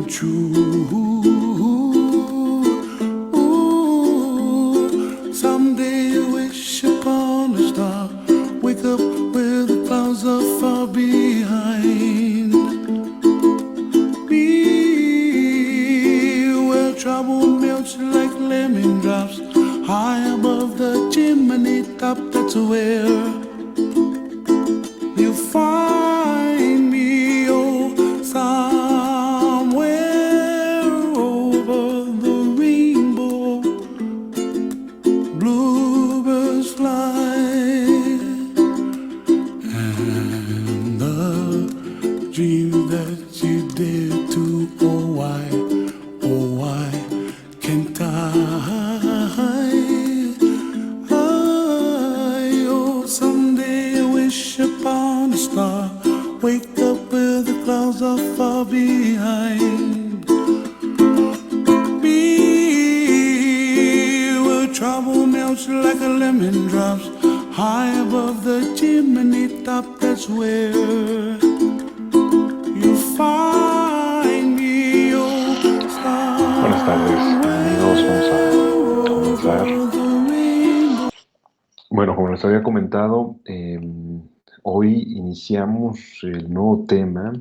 true. Ooh, someday you wish upon a star, wake up where the clouds are far behind me, where trouble melts like lemon drops, high above the chimney top. That's where you find me, oh, somewhere over the rainbow, bluebirds fly, and the dream that you dare to, oh, why can't someday I wish upon a star, wake up where the clouds are far behind me, where trouble melts like a lemon drops, high above the chimney top. That's where you find me, oh, Buenas tardes, amigos. Vamos a comenzar. Bueno, como les había comentado, hoy iniciamos el nuevo tema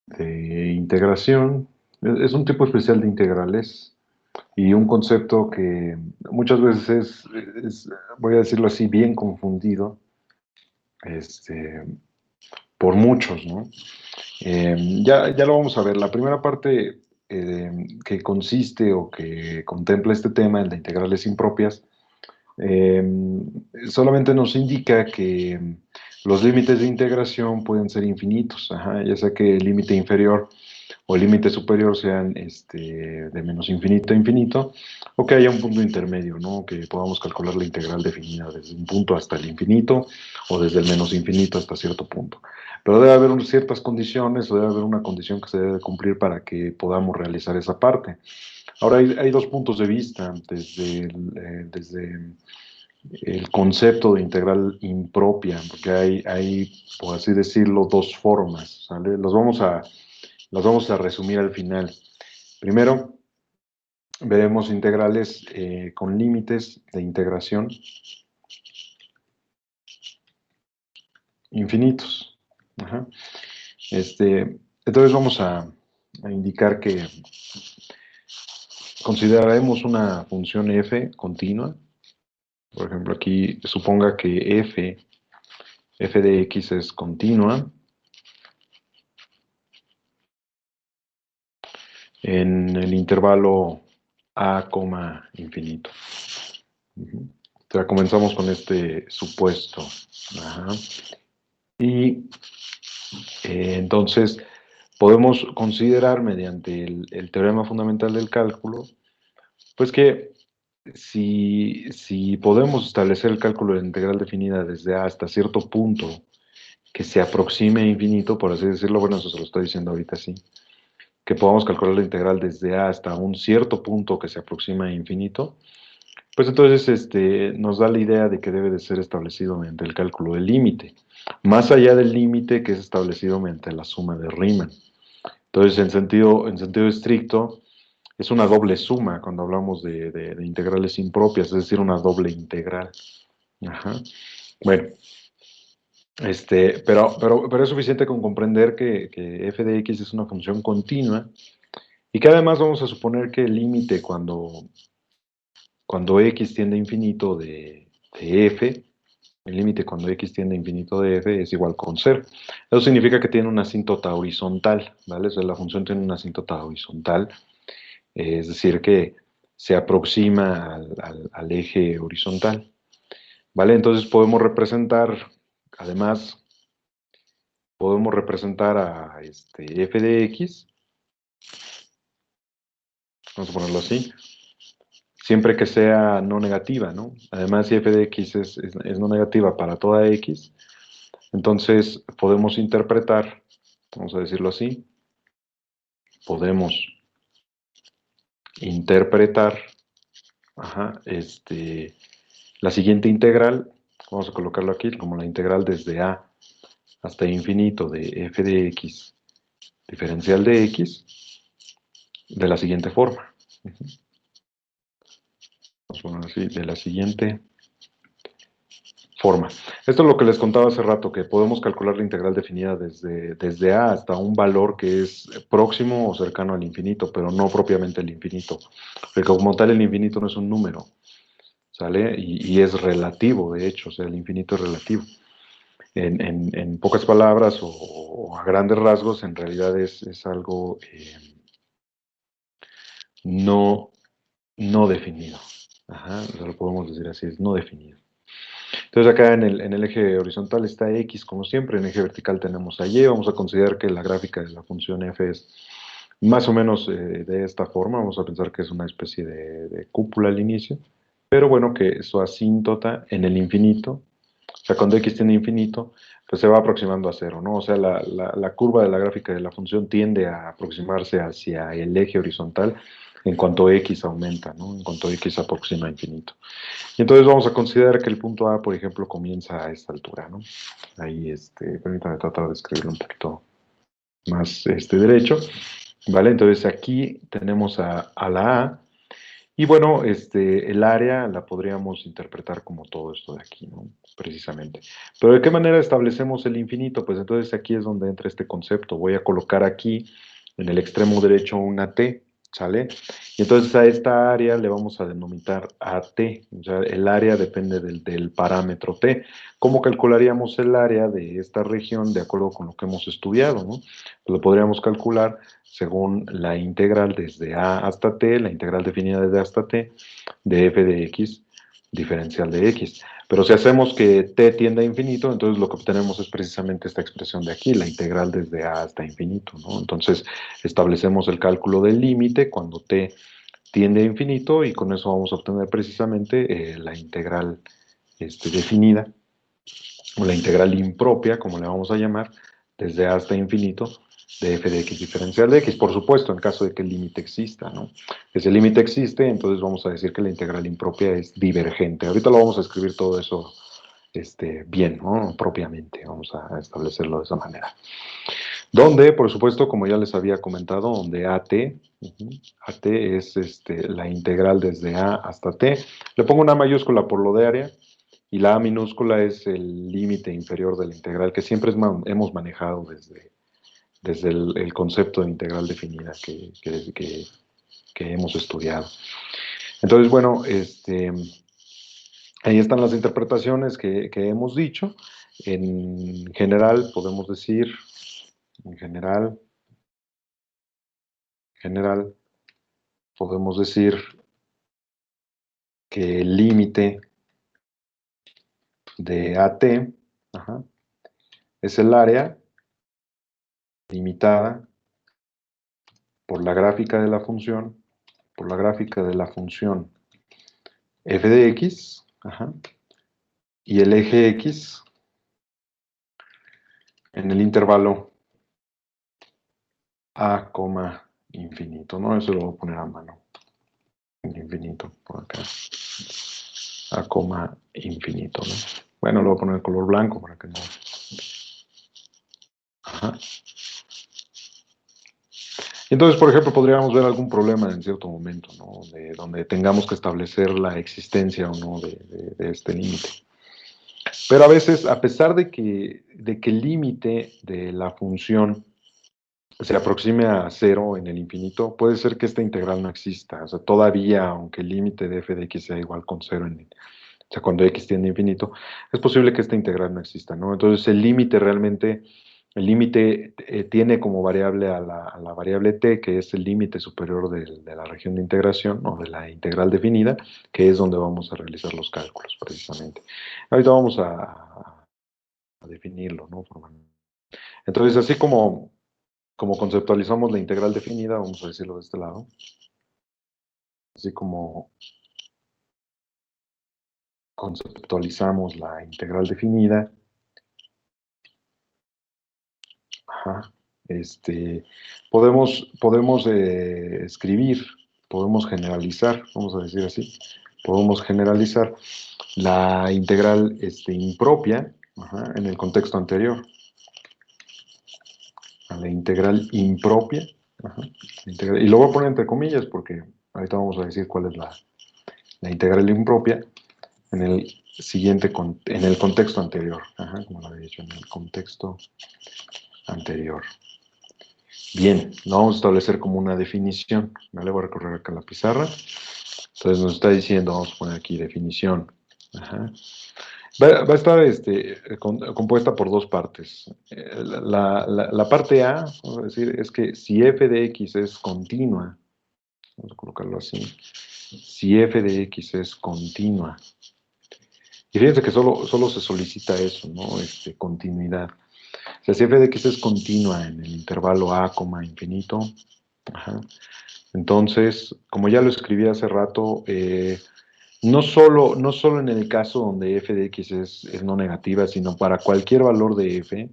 de integración. Es un tipo especial de integrales y un concepto que muchas veces voy a decirlo así, bien confundido por muchos, ¿no? Ya lo vamos a ver. La primera parte que consiste o que contempla este tema, el de integrales impropias, solamente nos indica que los límites de integración pueden ser infinitos, ya sea que el límite inferior o el límite superior sean de menos infinito a infinito, o que haya un punto intermedio, ¿no? Que podamos calcular la integral definida desde un punto hasta el infinito o desde el menos infinito hasta cierto punto. Pero debe haber ciertas condiciones, o debe haber una condición que se debe cumplir para que podamos realizar esa parte. Ahora, hay dos puntos de vista desde el concepto de integral impropia, porque hay, por así decirlo, dos formas, ¿sale? Las vamos a resumir al final. Primero, veremos integrales con límites de integración infinitos. Ajá. Entonces vamos a indicar que consideraremos una función f continua. Por ejemplo, aquí suponga que f de x es continua en el intervalo a, infinito. O sea, comenzamos con este supuesto. Ajá. Y entonces podemos considerar mediante el teorema fundamental del cálculo, pues que si podemos establecer el cálculo de la integral definida desde a hasta cierto punto que se aproxime a infinito, por así decirlo, bueno, eso se lo estoy diciendo ahorita sí, que podamos calcular la integral desde a hasta un cierto punto que se aproxima a infinito, pues entonces nos da la idea de que debe de ser establecido mediante el cálculo del límite, más allá del límite que es establecido mediante la suma de Riemann. Entonces, en sentido estricto, es una doble suma cuando hablamos de integrales impropias, es decir, una doble integral. Ajá. Bueno, pero es suficiente con comprender que f de x es una función continua y que además vamos a suponer que el límite cuando x tiende a infinito de f, el límite cuando x tiende a infinito de f es igual con 0. Eso significa que tiene una asíntota horizontal, ¿vale? O sea, la función tiene una asíntota horizontal, es decir, que se aproxima al eje horizontal, ¿vale? Entonces además, podemos representar a f de x, vamos a ponerlo así, siempre que sea no negativa, ¿no? Además, si f de x es no negativa para toda x, entonces podemos interpretar, vamos a decirlo así, podemos interpretar la siguiente integral, vamos a colocarlo aquí como la integral desde a hasta infinito de f de x diferencial de x de la siguiente forma. Vamos a poner así, de la siguiente forma. Esto es lo que les contaba hace rato, que podemos calcular la integral definida desde a hasta un valor que es próximo o cercano al infinito, pero no propiamente el infinito. Porque como tal el infinito no es un número, ¿sale? Y es relativo, de hecho, o sea, el infinito es relativo. En pocas palabras o a grandes rasgos, en realidad es algo no, no definido. Ajá, o sea, lo podemos decir así, es no definido. Entonces acá en el eje horizontal está x como siempre, en el eje vertical tenemos a y, vamos a considerar que la gráfica de la función f es más o menos de esta forma, vamos a pensar que es una especie de cúpula al inicio, pero bueno, que su asíntota en el infinito, o sea, cuando x tiene infinito, pues se va aproximando a cero, ¿no? O sea, la curva de la gráfica de la función tiende a aproximarse hacia el eje horizontal en cuanto x aumenta, ¿no? En cuanto x aproxima a infinito. Y entonces vamos a considerar que el punto A, por ejemplo, comienza a esta altura, ¿no? Ahí, permítame tratar de escribirlo un poquito más derecho, ¿vale? Entonces aquí tenemos a la A, y bueno, el área la podríamos interpretar como todo esto de aquí, ¿no? Precisamente. Pero ¿de qué manera establecemos el infinito? Pues entonces aquí es donde entra este concepto. Voy a colocar aquí, en el extremo derecho, una T, ¿sale? Y entonces a esta área le vamos a denominar AT. O sea, el área depende del parámetro T. ¿Cómo calcularíamos el área de esta región de acuerdo con lo que hemos estudiado, ¿no? Pues lo podríamos calcular según la integral desde a hasta t, la integral definida desde a hasta t, de f de x diferencial de x. Pero si hacemos que t tiende a infinito, entonces lo que obtenemos es precisamente esta expresión de aquí, la integral desde a hasta infinito, ¿no? Entonces establecemos el cálculo del límite cuando t tiende a infinito y con eso vamos a obtener precisamente la integral definida, o la integral impropia, como le vamos a llamar, desde a hasta infinito, de f de x diferencial de x, por supuesto, en caso de que el límite exista, ¿no? Ese límite existe, entonces vamos a decir que la integral impropia es divergente. Ahorita lo vamos a escribir todo eso bien, ¿no? Propiamente, vamos a establecerlo de esa manera. Donde, por supuesto, como ya les había comentado, donde AT, AT es la integral desde A hasta T. Le pongo una mayúscula por lo de área, y la A minúscula es el límite inferior de la integral, que siempre hemos manejado desde el concepto de integral definida que hemos estudiado. Entonces, bueno, ahí están las interpretaciones que hemos dicho. En general, podemos decir, en general, podemos decir que el límite de AT, ajá, es el área limitada por la gráfica de la función, f de x, ajá, y el eje x en el intervalo a, infinito, ¿no? Eso lo voy a poner a mano. El infinito, por acá. A, infinito, ¿no? Bueno, lo voy a poner en color blanco para que no... Ajá. Entonces, por ejemplo, podríamos ver algún problema en cierto momento, ¿no? Donde tengamos que establecer la existencia o no de este límite. Pero a veces, a pesar de que el límite de la función se aproxime a cero en el infinito, puede ser que esta integral no exista. O sea, todavía, aunque el límite de f de x sea igual con cero, o sea, cuando x tiende a infinito, es posible que esta integral no exista, ¿no? Entonces, el límite tiene como variable a la variable t, que es el límite superior de la región de integración, o de la integral definida, que es donde vamos a realizar los cálculos, precisamente. Ahorita vamos a definirlo, ¿no? Formalmente. Entonces, así como conceptualizamos la integral definida, vamos a decirlo de este lado, así como conceptualizamos la integral definida, ajá, podemos escribir, podemos generalizar, vamos a decir así, podemos generalizar la integral impropia, ajá, en el contexto anterior. a la integral impropia. Ajá, y lo voy a poner entre comillas porque ahorita vamos a decir cuál es la integral impropia en el siguiente, en el contexto anterior. Ajá, como lo había dicho, en el contexto anterior. Bien, lo vamos a establecer como una definición. ¿Vale? Voy a recorrer acá la pizarra. Entonces nos está diciendo, vamos a poner aquí definición. Ajá. Va a estar compuesta por dos partes. La parte A, vamos a decir, es que si f de x es continua, vamos a colocarlo así, si f de x es continua, y fíjense que solo se solicita eso, ¿no? Continuidad. O sea, si f de x es continua en el intervalo a, infinito, ajá, entonces, como ya lo escribí hace rato, no solo en el caso donde f de x es no negativa, sino para cualquier valor de f,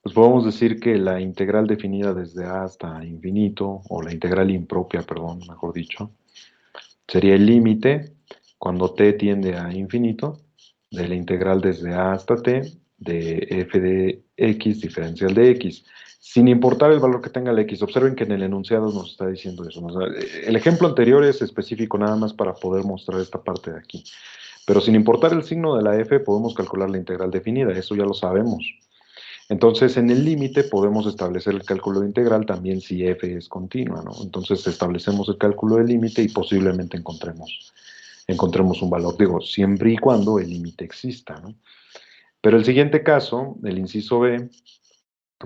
pues podemos decir que la integral definida desde a hasta infinito, o la integral impropia, perdón, mejor dicho, sería el límite cuando t tiende a infinito de la integral desde a hasta t de f de x diferencial de x, sin importar el valor que tenga el x. Observen que en el enunciado nos está diciendo eso, ¿no? O sea, el ejemplo anterior es específico nada más para poder mostrar esta parte de aquí. Pero sin importar el signo de la f, podemos calcular la integral definida, eso ya lo sabemos. Entonces, en el límite podemos establecer el cálculo de integral también si f es continua, ¿no? Entonces, establecemos el cálculo del límite y posiblemente encontremos un valor, digo, siempre y cuando el límite exista, ¿no? Pero el siguiente caso, el inciso B,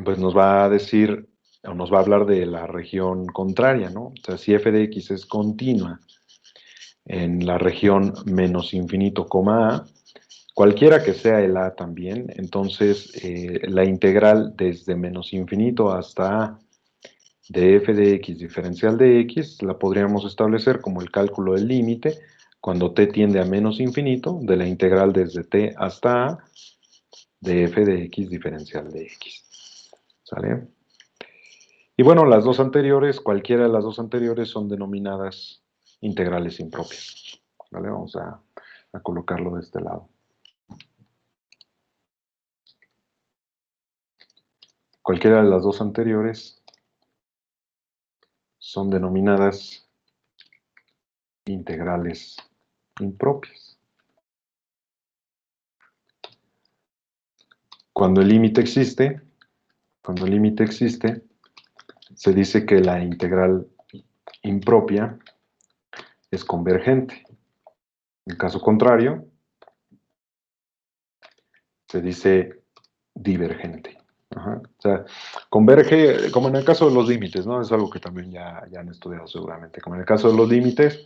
pues nos va a decir, o nos va a hablar de la región contraria, ¿no? O sea, si f de x es continua en la región menos infinito, a, cualquiera que sea el a también, entonces la integral desde menos infinito hasta a de f de x diferencial de x la podríamos establecer como el cálculo del límite cuando t tiende a menos infinito de la integral desde t hasta a de f de x diferencial de x. ¿Sale? Y bueno, las dos anteriores, cualquiera de las dos anteriores son denominadas integrales impropias. ¿Vale? Vamos a colocarlo de este lado. Cualquiera de las dos anteriores son denominadas integrales impropias. Cuando el límite existe, se dice que la integral impropia es convergente. En caso contrario, se dice divergente. Ajá. O sea, converge, como en el caso de los límites, ¿no? Es algo que también ya han estudiado seguramente. Como en el caso de los límites,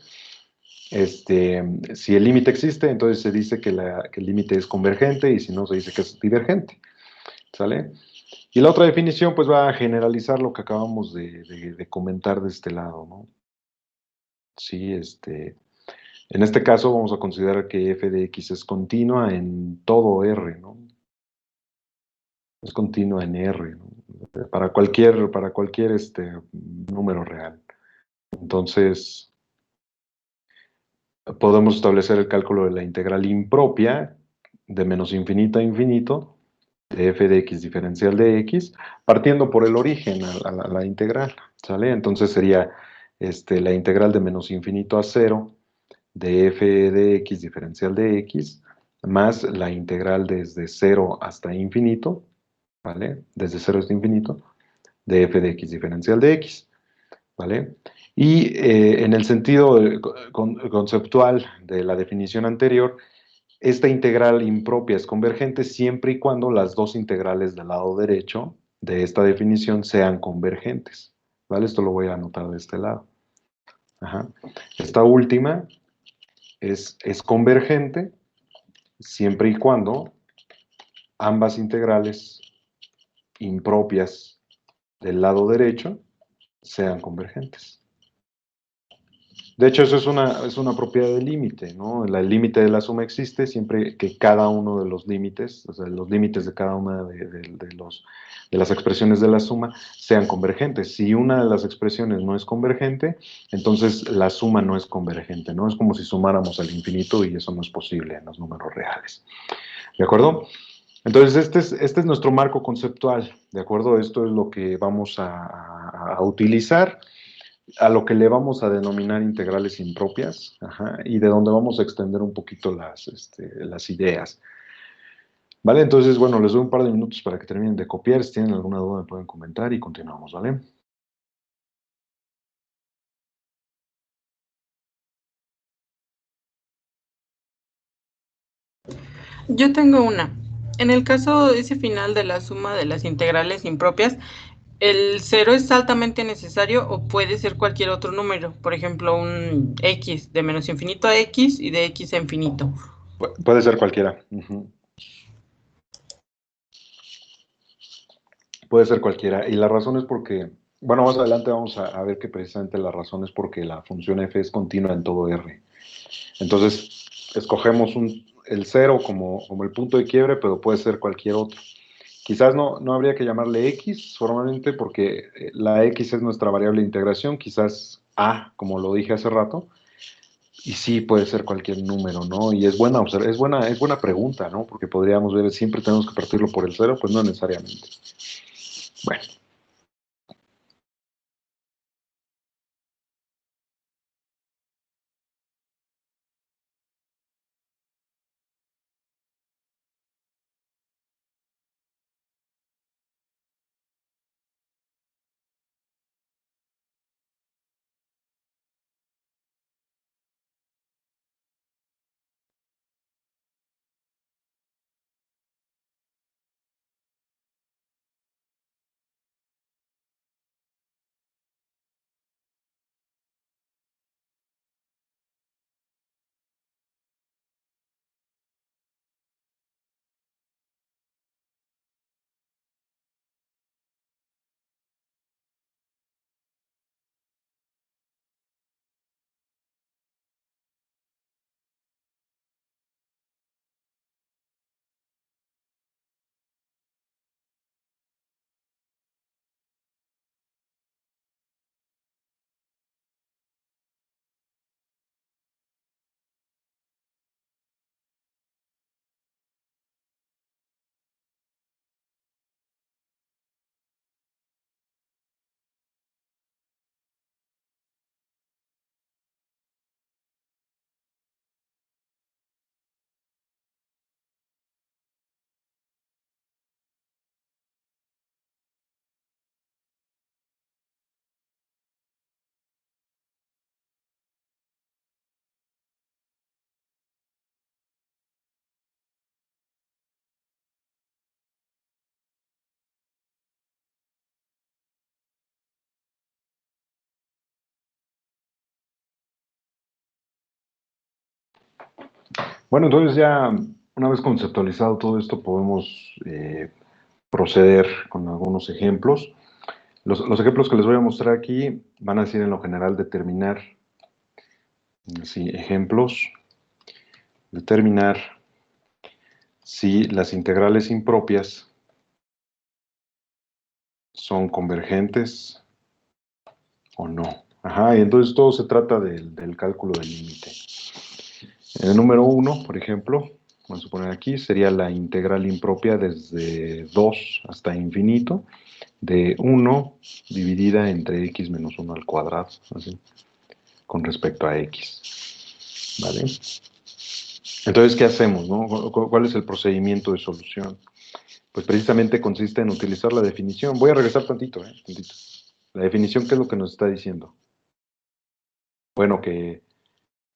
si el límite existe, entonces se dice que el límite es convergente y si no, se dice que es divergente. ¿Sale? Y la otra definición, pues va a generalizar lo que acabamos de comentar de este lado, ¿no? Sí, en este caso vamos a considerar que f de x es continua en todo R, ¿no? Es continua en R, ¿no? Para cualquier número real. Entonces, podemos establecer el cálculo de la integral impropia de menos infinito a infinito de f de x diferencial de x, partiendo por el origen a la integral, ¿sale? Entonces sería la integral de menos infinito a 0 de f de x diferencial de x, más la integral desde 0 hasta infinito, ¿vale? Desde 0 hasta infinito, de f de x diferencial de x, ¿vale? Y en el sentido conceptual de la definición anterior, esta integral impropia es convergente siempre y cuando las dos integrales del lado derecho de esta definición sean convergentes, ¿vale? Esto lo voy a anotar de este lado. Ajá. Esta última es convergente siempre y cuando ambas integrales impropias del lado derecho sean convergentes. De hecho, eso es una propiedad del límite, ¿no? El límite de la suma existe siempre que cada uno de los límites, o sea, los límites de cada una de las expresiones de la suma sean convergentes. Si una de las expresiones no es convergente, entonces la suma no es convergente, ¿no? Es como si sumáramos al infinito y eso no es posible en los números reales. ¿De acuerdo? Entonces, este es nuestro marco conceptual, ¿de acuerdo? Esto es lo que vamos a utilizar, a lo que le vamos a denominar integrales impropias, ajá, y de donde vamos a extender un poquito las ideas. ¿Vale? Entonces, bueno, les doy un par de minutos para que terminen de copiar. Si tienen alguna duda me pueden comentar y continuamos, ¿vale? Yo tengo una. En el caso ese final de la suma de las integrales impropias, ¿el cero es altamente necesario o puede ser cualquier otro número? Por ejemplo, un x de menos infinito a x y de x a infinito. Puede ser cualquiera. Ujú. Puede ser cualquiera. Y la razón es porque, bueno, más adelante vamos a ver que precisamente la razón es porque la función f es continua en todo R. Entonces, escogemos el cero como el punto de quiebre, pero puede ser cualquier otro. Quizás no habría que llamarle x formalmente porque la x es nuestra variable de integración, quizás a, como lo dije hace rato, y sí puede ser cualquier número, ¿no? Y es buena pregunta, ¿no? Porque podríamos ver, siempre tenemos que partirlo por el cero, pues no necesariamente. Bueno, bueno, entonces ya una vez conceptualizado todo esto, podemos proceder con algunos ejemplos. Los ejemplos que les voy a mostrar aquí van a ser en lo general sí, ejemplos, determinar si las integrales impropias son convergentes o no. Ajá, y entonces todo se trata del cálculo del límite. En el número 1, por ejemplo, vamos a poner aquí, sería la integral impropia desde 2 hasta infinito, de 1 dividida entre x menos 1 al cuadrado, así, con respecto a x. ¿Vale? Entonces, ¿qué hacemos? No? ¿Cuál es el procedimiento de solución? Pues precisamente consiste en utilizar la definición. Voy a regresar tantito. La definición, ¿qué es lo que nos está diciendo? Bueno, que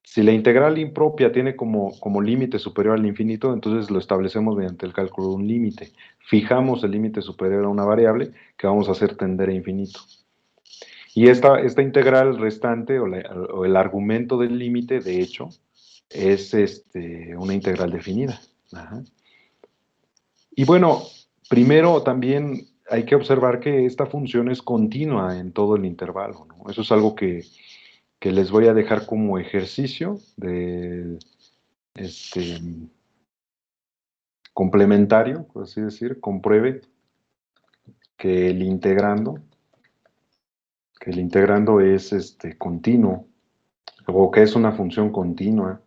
si la integral impropia tiene como límite superior al infinito, entonces lo establecemos mediante el cálculo de un límite. Fijamos el límite superior a una variable que vamos a hacer tender a infinito. Y esta integral restante o el argumento del límite, de hecho, es una integral definida. Ajá. Y bueno, primero también hay que observar que esta función es continua en todo el intervalo, ¿no? Eso es algo que les voy a dejar como ejercicio de complementario, por así decir. Compruebe que que el integrando es continuo o que es una función continua.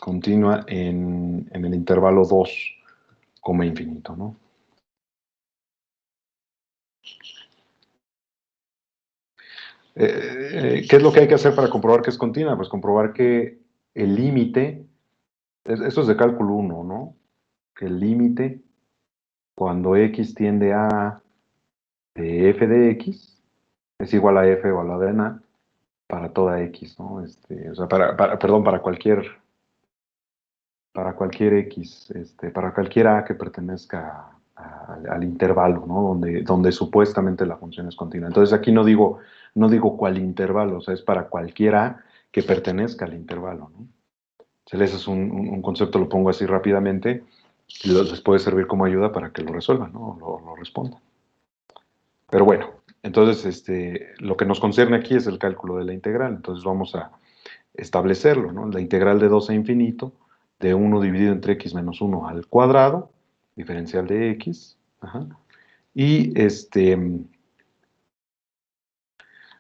continua en el intervalo 2, infinito, ¿no? ¿Qué es lo que hay que hacer para comprobar que es continua? Pues comprobar que el límite, esto es de cálculo 1, ¿no? Que el límite, cuando x tiende a de f de x, es igual a f o a la de a para toda x, ¿no? O sea, perdón, para cualquier x, para cualquier a que pertenezca al intervalo, ¿no? Donde supuestamente la función es continua. Entonces aquí no digo cuál intervalo, o sea, es para cualquier a que pertenezca al intervalo, ¿no? Ese es un concepto, lo pongo así rápidamente, y les puede servir como ayuda para que lo resuelvan, ¿no? Lo respondan. Pero bueno, entonces lo que nos concierne aquí es el cálculo de la integral, entonces vamos a establecerlo, ¿no? La integral de 2 a infinito, de 1 dividido entre x menos 1 al cuadrado, diferencial de x, ajá, y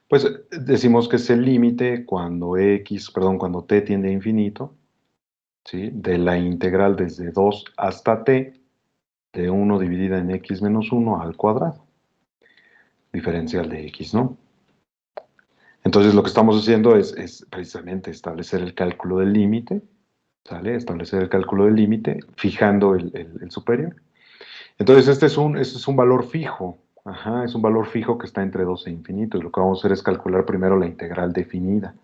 pues decimos que es el límite cuando t tiende a infinito, ¿sí? De la integral desde 2 hasta t, de 1 dividida en x menos 1 al cuadrado, diferencial de x, ¿no? Entonces lo que estamos haciendo es precisamente establecer el cálculo del límite, ¿sale? Establecer el cálculo del límite fijando el superior. Entonces este es un valor fijo, ajá, es un valor fijo que está entre 2 e infinito, y lo que vamos a hacer es calcular primero la integral definida,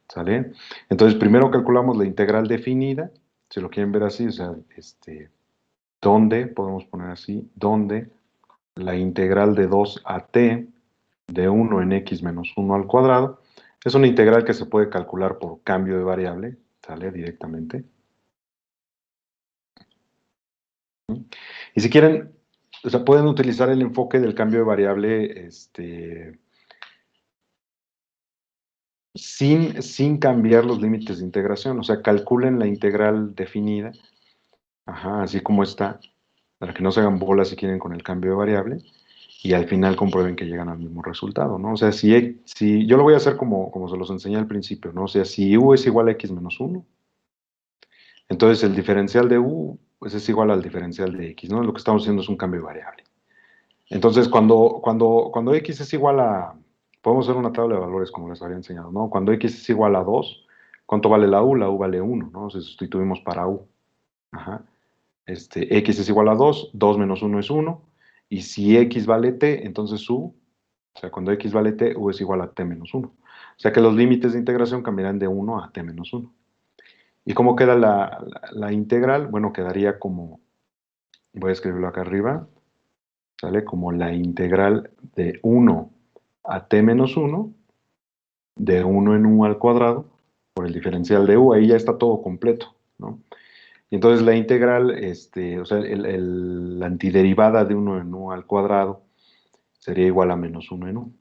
¿sale? Entonces primero calculamos la integral definida, si lo quieren ver así, o sea, donde, podemos poner así, donde la integral de 2 a t de 1 en x menos 1 al cuadrado es una integral que se puede calcular por cambio de variable, ¿sale? Directamente. Y si quieren, o sea, pueden utilizar el enfoque del cambio de variable sin cambiar los límites de integración. O sea, calculen la integral definida, ajá, así como está, para que no se hagan bolas si quieren con el cambio de variable, y al final comprueben que llegan al mismo resultado, ¿no? O sea, si yo lo voy a hacer como se los enseñé al principio, ¿no? O sea, si u es igual a x menos 1, entonces el diferencial de u pues, es igual al diferencial de x, ¿no? Lo que estamos haciendo es un cambio de variable. Entonces, cuando x es igual a, podemos hacer una tabla de valores como les había enseñado, ¿no? Cuando x es igual a 2, ¿cuánto vale la u? La u vale 1, ¿no? Si sustituimos para u. Ajá. X es igual a 2, 2 menos 1 es 1, y si x vale t, entonces u, o sea, cuando x vale t, u es igual a t menos 1. O sea que los límites de integración cambiarán de 1 a t menos 1. ¿Y cómo queda la integral? Bueno, quedaría como, voy a escribirlo acá arriba, ¿sale? Como la integral de 1 a t menos 1, de 1 en u al cuadrado, por el diferencial de u, ahí ya está todo completo, ¿no? Y entonces la integral, o sea, la antiderivada de 1 en u al cuadrado sería igual a menos 1 en u,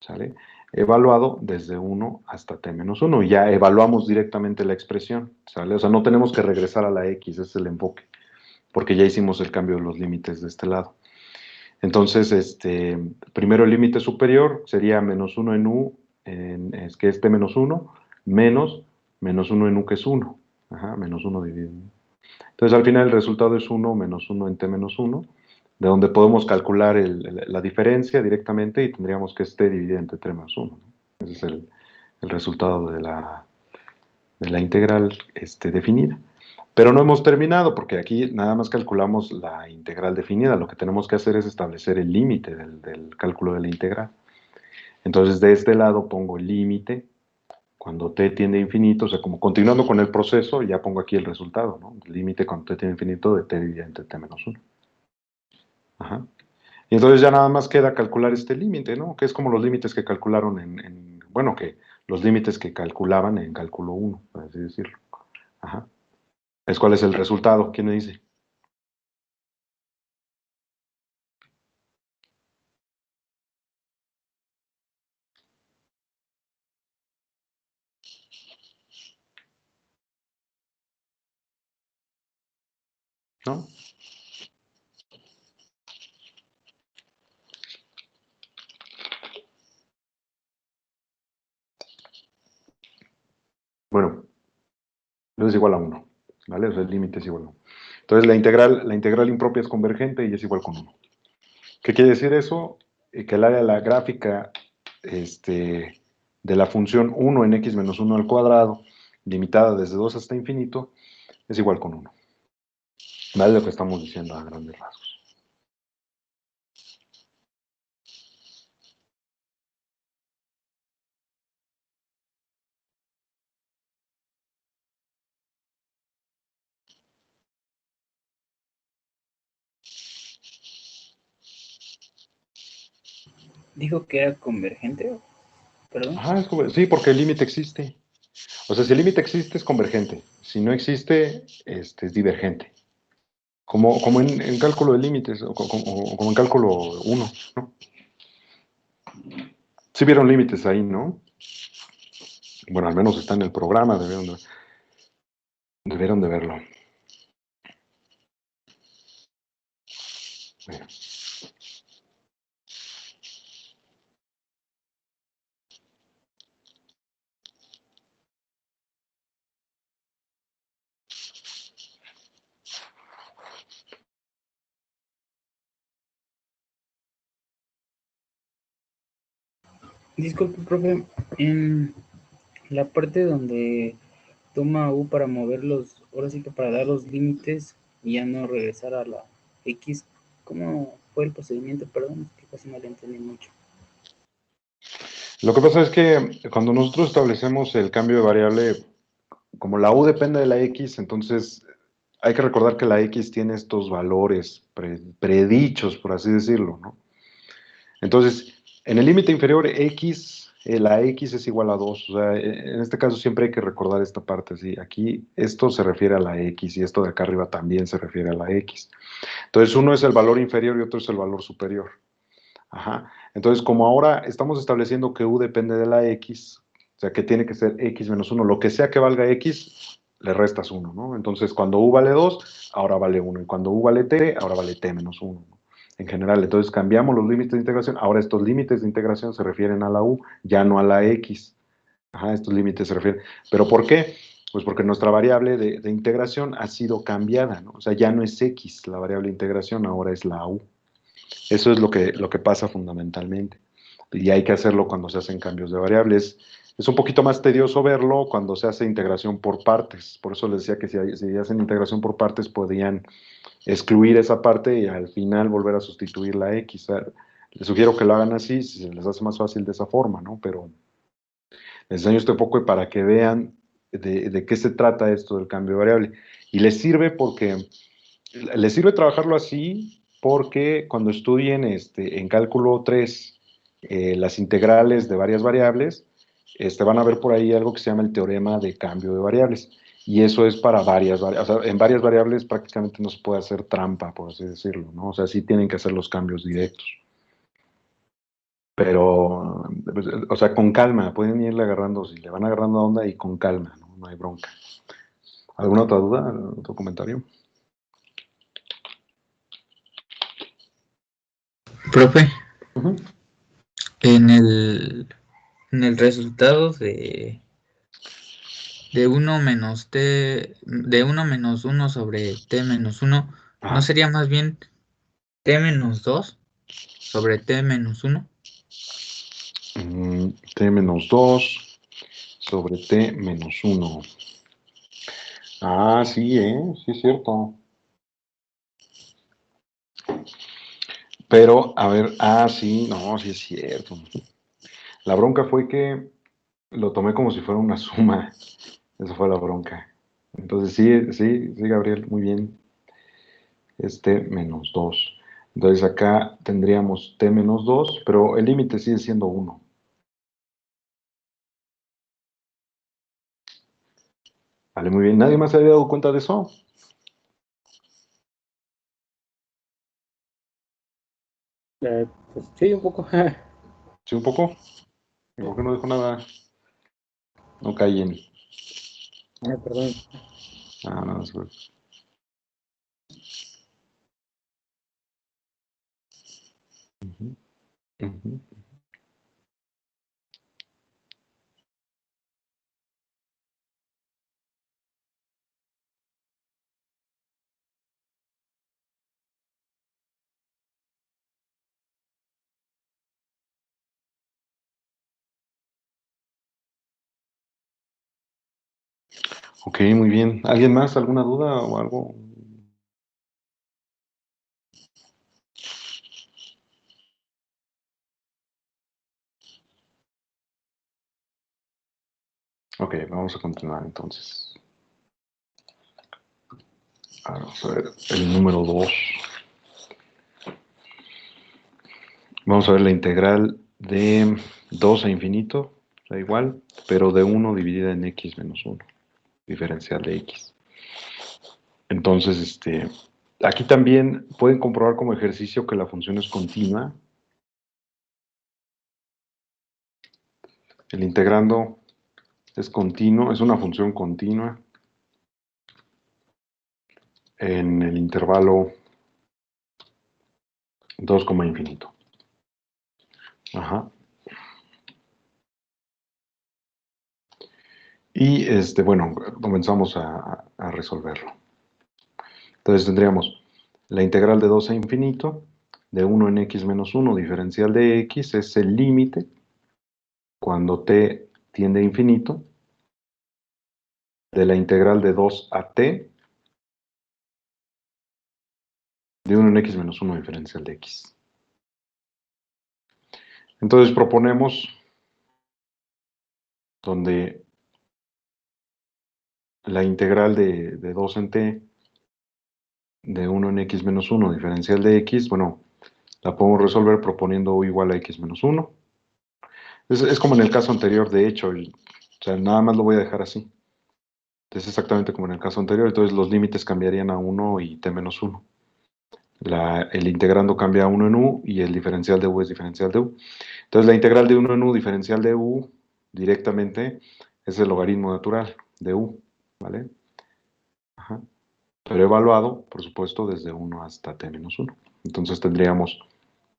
¿sale? Evaluado desde 1 hasta t menos 1, y ya evaluamos directamente la expresión, ¿sale? O sea, no tenemos que regresar a la x, ese es el enfoque, porque ya hicimos el cambio de los límites de este lado. Entonces, primero el límite superior sería menos 1 en u, es que es t menos 1, menos 1 en u, que es 1. Ajá, menos 1 dividido. Entonces, al final el resultado es 1 menos 1 en t menos 1, de donde podemos calcular la diferencia directamente y tendríamos que es t dividido entre t menos 1, ¿no? Ese es el resultado de la integral definida. Pero no hemos terminado porque aquí nada más calculamos la integral definida. Lo que tenemos que hacer es establecer el límite del cálculo de la integral. Entonces, de este lado pongo el límite cuando t tiende a infinito, o sea, como continuando con el proceso, ya pongo aquí el resultado, ¿no? El límite cuando t tiende a infinito de t dividido entre t menos 1. Ajá. Y entonces ya nada más queda calcular este límite, ¿no? Que es como los límites que calcularon bueno, que los límites que calculaban en cálculo 1, por así decirlo. Ajá. ¿Cuál es el resultado? ¿Quién me dice? ¿No? Bueno, es igual a 1, ¿vale? O sea, el límite es igual a 1. Entonces, la integral impropia es convergente y es igual con 1. ¿Qué quiere decir eso? Que el área de la gráfica de la función 1 en x menos 1 al cuadrado, limitada desde 2 hasta infinito, es igual con 1. ¿Vale? Lo que estamos diciendo a grandes rasgos. Dijo que era convergente, perdón. Ajá, sí, porque el límite existe. O sea, si el límite existe, es convergente. Si no existe, es divergente. Como en cálculo de límites, o como en cálculo 1, ¿no? Sí vieron límites ahí, ¿no? Bueno, al menos está en el programa, debieron de verlo. Bueno. Disculpe, profe, en la parte donde toma U para moverlos, ahora sí que para dar los límites y ya no regresar a la X, ¿cómo fue el procedimiento? Perdón, es que casi no le entendí mucho. Lo que pasa es que cuando nosotros establecemos el cambio de variable, como la u depende de la x, entonces hay que recordar que la x tiene estos valores predichos, por así decirlo, ¿no? Entonces, en el límite inferior x, la x es igual a 2. O sea, en este caso siempre hay que recordar esta parte, ¿sí? Aquí esto se refiere a la x y esto de acá arriba también se refiere a la x. Entonces, uno es el valor inferior y otro es el valor superior. Ajá. Entonces, como ahora estamos estableciendo que u depende de la x, o sea, que tiene que ser x menos 1, lo que sea que valga x, le restas 1, ¿no? Entonces, cuando u vale 2, ahora vale 1. Y cuando u vale t, ahora vale t menos 1, ¿no? En general, entonces cambiamos los límites de integración. Ahora estos límites de integración se refieren a la u, ya no a la x. Ajá, estos límites se refieren. ¿Pero por qué? Pues porque nuestra variable de integración ha sido cambiada, ¿no? O sea, ya no es x la variable de integración, ahora es la u. Eso es lo que pasa fundamentalmente. Y hay que hacerlo cuando se hacen cambios de variables. Es un poquito más tedioso verlo cuando se hace integración por partes. Por eso les decía que si hacen integración por partes podían excluir esa parte y al final volver a sustituir la X. Les sugiero que lo hagan así, si se les hace más fácil de esa forma, ¿no? Pero les enseño este poco para que vean de qué se trata esto del cambio de variable. Y les sirve trabajarlo así porque cuando estudien en cálculo 3 las integrales de varias variables, van a ver por ahí algo que se llama el teorema de cambio de variables. Y eso es para varias variables. O sea, en varias variables prácticamente no se puede hacer trampa, por así decirlo, ¿no? O sea, sí tienen que hacer los cambios directos. Pero, pues, o sea, con calma, pueden irle agarrando, si le van agarrando onda y con calma, ¿no? No hay bronca. ¿Alguna otra duda? ¿Otro comentario? Profe, Uh-huh. en el resultado de uno menos t, de uno menos uno sobre t menos uno, ¿no Ajá. sería más bien t menos 2 sobre t menos uno? T menos 2 sobre T menos 1. Ah, sí, sí es cierto. Pero, a ver, sí, no, sí es cierto. La bronca fue que lo tomé como si fuera una suma. Esa fue la bronca. Entonces, sí, sí, sí, Gabriel, muy bien. Menos 2. Entonces acá tendríamos T menos 2, pero el límite sigue siendo 1. Vale, muy bien. ¿Nadie más se había dado cuenta de eso? Pues sí, un poco. Sí, un poco. ¿Y por qué no dijo nada? No callen. Perdón. Ah, no, es bueno. Ujú, ujú. Ok, muy bien. ¿Alguien más? ¿Alguna duda o algo? Ok, vamos a continuar entonces. Vamos a ver el número 2. Vamos a ver la integral de 2 a infinito, da igual, pero de 1 dividida en x menos 1, diferencial de x. Entonces, aquí también pueden comprobar como ejercicio que la función es continua. El integrando es continuo, es una función continua en el intervalo 2, infinito. Ajá. Y bueno, comenzamos a resolverlo. Entonces tendríamos la integral de 2 a infinito, de 1 en x menos 1, diferencial de x, es el límite cuando t tiende a infinito, de la integral de 2 a t, de 1 en x menos 1, diferencial de x. Entonces proponemos donde la integral de 2 en t, de 1 en x menos 1, diferencial de x, bueno, la podemos resolver proponiendo u igual a x menos 1. Es como en el caso anterior, de hecho, o sea, nada más lo voy a dejar así. Es exactamente como en el caso anterior, entonces los límites cambiarían a 1 y t menos 1. El integrando cambia a 1 en u y el diferencial de u es diferencial de u. Entonces la integral de 1 en u diferencial de u directamente es el logaritmo natural de u, ¿vale? Ajá. Pero evaluado, por supuesto, desde 1 hasta t menos 1. Entonces tendríamos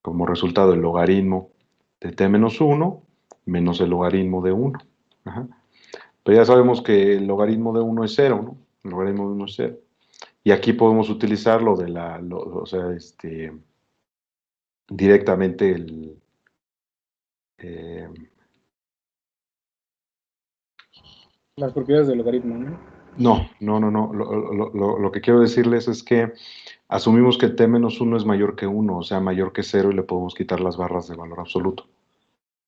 como resultado el logaritmo de t menos 1 menos el logaritmo de 1. Ajá. Pero ya sabemos que el logaritmo de 1 es 0, ¿no? El logaritmo de 1 es 0. Y aquí podemos utilizar lo de o sea, directamente eh, Las propiedades del logaritmo, ¿no? no. Lo que quiero decirles es que asumimos que t menos 1 es mayor que 1, o sea, mayor que 0 y le podemos quitar las barras de valor absoluto.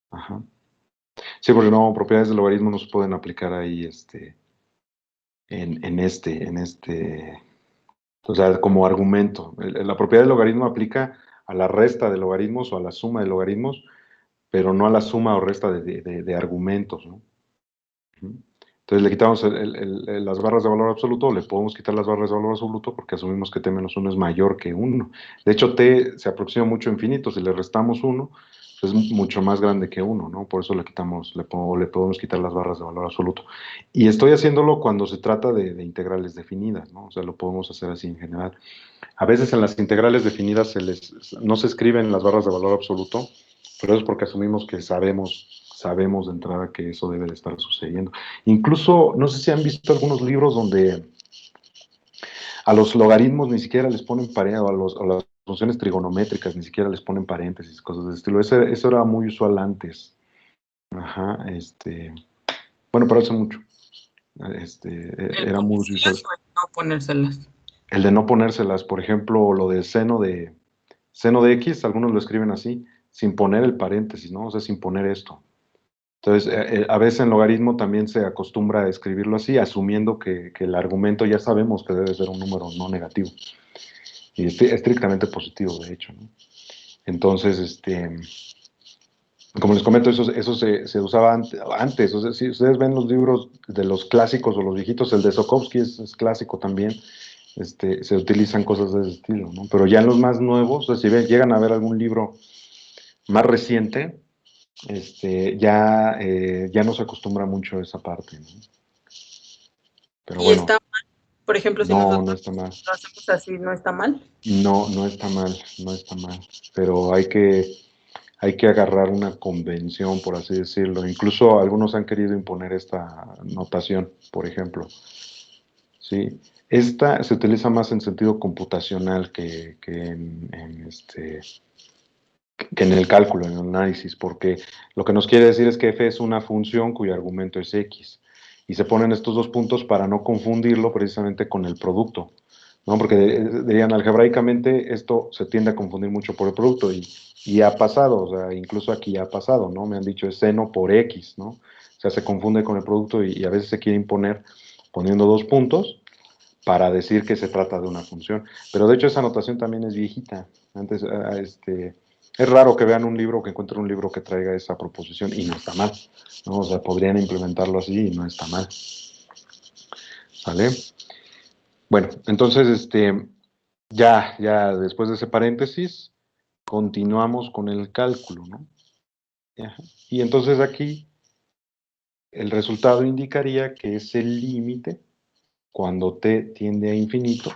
Ajá. Sí, porque no, propiedades del logaritmo no se pueden aplicar ahí, o sea, como argumento. La propiedad del logaritmo aplica a la resta de logaritmos o a la suma de logaritmos, pero no a la suma o resta de argumentos, ¿no? Ujú. Entonces le quitamos las barras de valor absoluto, le podemos quitar las barras de valor absoluto porque asumimos que t menos 1 es mayor que 1. De hecho, t se aproxima mucho a infinito, si le restamos 1, es mucho más grande que 1, ¿no? Por eso le podemos quitar las barras de valor absoluto. Y estoy haciéndolo cuando se trata de integrales definidas, ¿no? O sea, lo podemos hacer así en general. A veces en las integrales definidas no se escriben las barras de valor absoluto, pero es porque asumimos que sabemos de entrada que eso debe de estar sucediendo. Incluso, no sé si han visto algunos libros donde a los logaritmos ni siquiera les ponen paréntesis, a las funciones trigonométricas ni siquiera les ponen paréntesis, cosas de estilo. Eso era muy usual antes. Ajá, bueno, pero hace mucho. El Era muy usual. ponérselas o el no ponérselas. El de no ponérselas, por ejemplo, lo del seno de x, algunos lo escriben así, sin poner el paréntesis, ¿no? O sea, sin poner esto. Entonces, a veces en logaritmo también se acostumbra a escribirlo así, asumiendo que el argumento ya sabemos que debe ser un número no negativo. Y estrictamente positivo, de hecho, ¿no? Entonces, como les comento, eso se usaba antes. O sea, si ustedes ven los libros de los clásicos o los viejitos, el de Sokowski es clásico también. Se utilizan cosas de ese estilo, ¿no? Pero ya en los más nuevos, o sea, si llegan a ver algún libro más reciente, ya no se acostumbra mucho a esa parte, ¿no? Pero Y bueno, está mal, por ejemplo, si no nosotros está mal. lo hacemos así, ¿no está mal? No está mal, no está mal. Pero hay que agarrar una convención, por así decirlo. Incluso algunos han querido imponer esta notación, por ejemplo. ¿Sí? Esta se utiliza más en sentido computacional que en el cálculo, en el análisis, porque lo que nos quiere decir es que f es una función cuyo argumento es x. y se ponen estos dos puntos para no confundirlo precisamente con el producto, ¿no? Porque dirían algebraicamente esto se tiende a confundir mucho por el producto y ha pasado, o sea, incluso aquí ha pasado, ¿no? Me han dicho es seno por X, ¿no? O sea, se confunde con el producto y a veces se quiere imponer poniendo dos puntos para decir que se trata de una función. Pero de hecho esa notación también es viejita. Antes, es raro que vean un libro, que encuentren un libro que traiga esa proposición y no está mal, ¿no? O sea, podrían implementarlo así y no está mal. ¿Vale? Bueno, entonces, ya después de ese paréntesis, continuamos con el cálculo, ¿no? Ajá. Y entonces aquí el resultado indicaría que es el límite cuando t tiende a infinito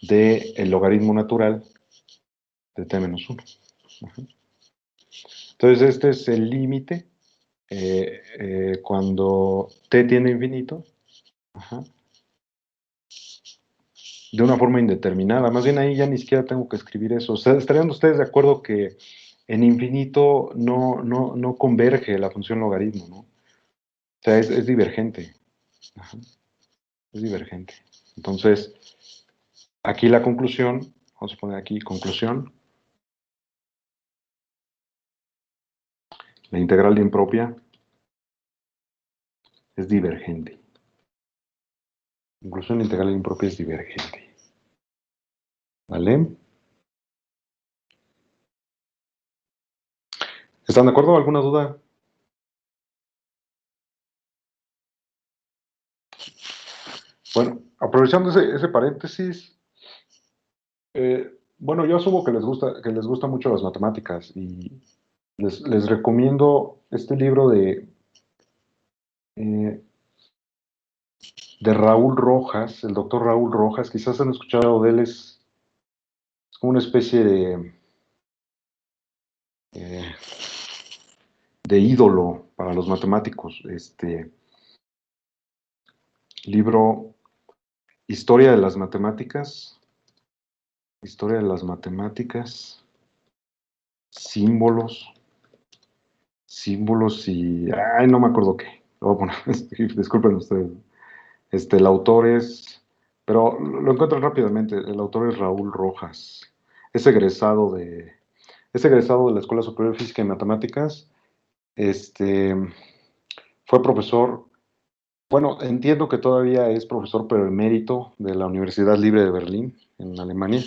del logaritmo natural de t menos 1. Ajá. Entonces este es el límite cuando t tiende a infinito, ajá, de una forma indeterminada. Más bien ahí ya ni siquiera tengo que escribir eso. O sea, ¿estarían ustedes de acuerdo que en infinito no converge la función logaritmo, ¿no? O sea, es divergente. Ajá, es divergente. Entonces, aquí la conclusión, vamos a poner aquí conclusión, la integral de impropia es divergente. Conclusión, la integral de impropia es divergente. ¿Vale? ¿Están de acuerdo? ¿Alguna duda? Bueno, aprovechando ese paréntesis, bueno, yo asumo que les gusta mucho las matemáticas y les recomiendo este libro eh, de Raúl Rojas, el doctor Raúl Rojas. Quizás han escuchado de él, es como una especie eh, de ídolo para los matemáticos. Este libro, Historia de las Matemáticas, símbolos y... Ay, no me acuerdo qué. Lo voy a poner, disculpen ustedes. El autor es... Pero lo encuentran rápidamente. El autor es Raúl Rojas. Es egresado de la Escuela Superior de Física y Matemáticas. Fue profesor... Bueno, entiendo que todavía es profesor, pero emérito de la Universidad Libre de Berlín, en Alemania.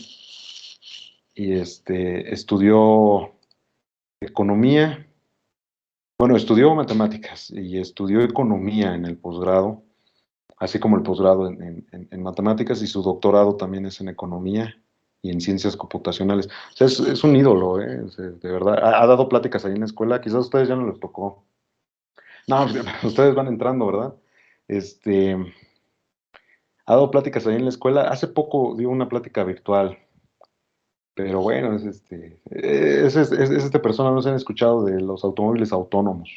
Y estudió economía. Bueno, estudió matemáticas y estudió economía en el posgrado, así como el posgrado en matemáticas, y su doctorado también es en economía y en ciencias computacionales. O sea, es un ídolo, ¿eh? O sea, de verdad. Ha dado pláticas ahí en la escuela, quizás a ustedes ya no les tocó. No, ustedes van entrando, ¿verdad? Ha dado pláticas ahí en la escuela. Hace poco dio una plática virtual, pero bueno, es esta persona, no se han escuchado de los automóviles autónomos.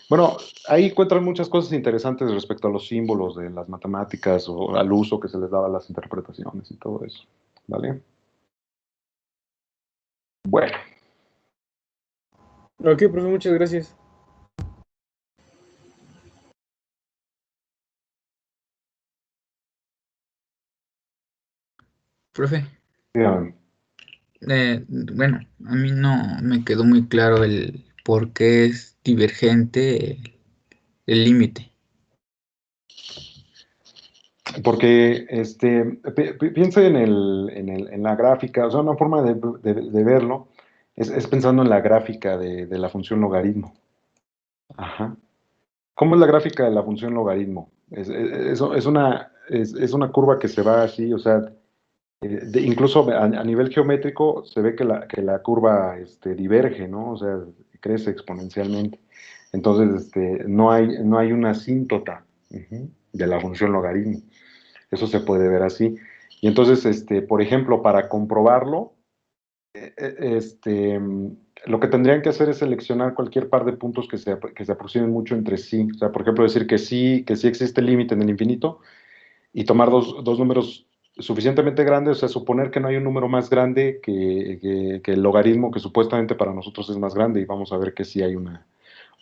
Bueno, ahí encuentran muchas cosas interesantes respecto a los símbolos de las matemáticas o al uso que se les daba a las interpretaciones y todo eso, ¿vale? Bueno, Ok, profe, muchas gracias. Profe, dígame. bueno, a mí no me quedó muy claro el por qué es divergente el límite. Porque piense en la gráfica, o sea, una forma de verlo es pensando en la gráfica de la función logaritmo. Ajá. ¿Cómo es la gráfica de la función logaritmo? Es una curva que se va así, o sea, incluso a nivel geométrico se ve que la curva diverge, ¿no? O sea, crece exponencialmente. Entonces, no hay una asíntota de la función logaritmo. Eso se puede ver así. Y entonces, por ejemplo, para comprobarlo, eh, eh, este, lo que tendrían que hacer es seleccionar cualquier par de puntos que se aproximen mucho entre sí. O sea, por ejemplo, decir que sí existe límite en el infinito y tomar dos números suficientemente grandes, o sea, suponer que no hay un número más grande que el logaritmo que supuestamente para nosotros es más grande y vamos a ver que sí hay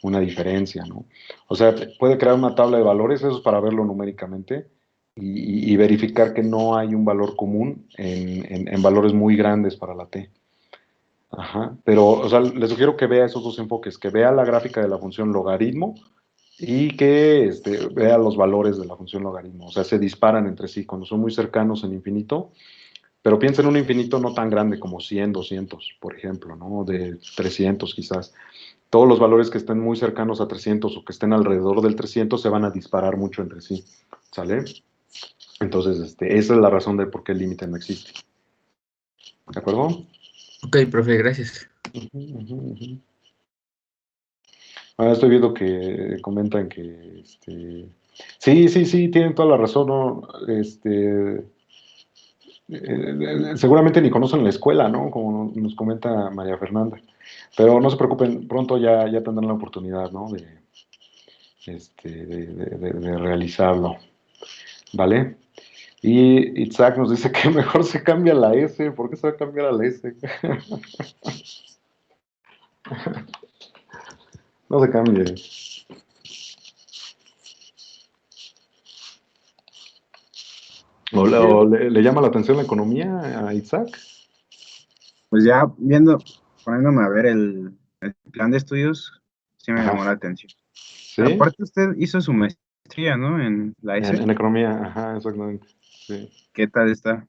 una diferencia, ¿no? O sea, puede crear una tabla de valores, eso es para verlo numéricamente, y verificar que no hay un valor común en valores muy grandes para la t. Ajá. Pero, o sea, les sugiero que vea esos dos enfoques, que vea la gráfica de la función logaritmo y que vea los valores de la función logaritmo. O sea, se disparan entre sí cuando son muy cercanos en infinito, pero piensa en un infinito no tan grande como 100, 200, por ejemplo, ¿no? De 300 quizás. Todos los valores que estén muy cercanos a 300 o que estén alrededor del 300 se van a disparar mucho entre sí, ¿sale? Entonces, esa es la razón de por qué el límite no existe. ¿De acuerdo? Ok, profe, gracias. Ujú, ujú, ujú. Ahora estoy viendo que comentan que sí, sí, sí, tienen toda la razón, ¿no? Seguramente ni conocen la escuela, ¿no? Como nos comenta María Fernanda. Pero no se preocupen, pronto ya tendrán la oportunidad, ¿no? De realizarlo, ¿vale? Y Itzhak nos dice que mejor se cambia la S. ¿Por qué se va a cambiar a la S? No se cambie. ¿Le llama la atención la economía a Itzhak? Pues ya viendo, poniéndome a ver el plan de estudios, sí me llamó Ajá. la atención. ¿Sí? Aparte usted hizo su maestría, ¿no? En la S. En economía, ajá, exactamente. Sí. ¿Qué tal está?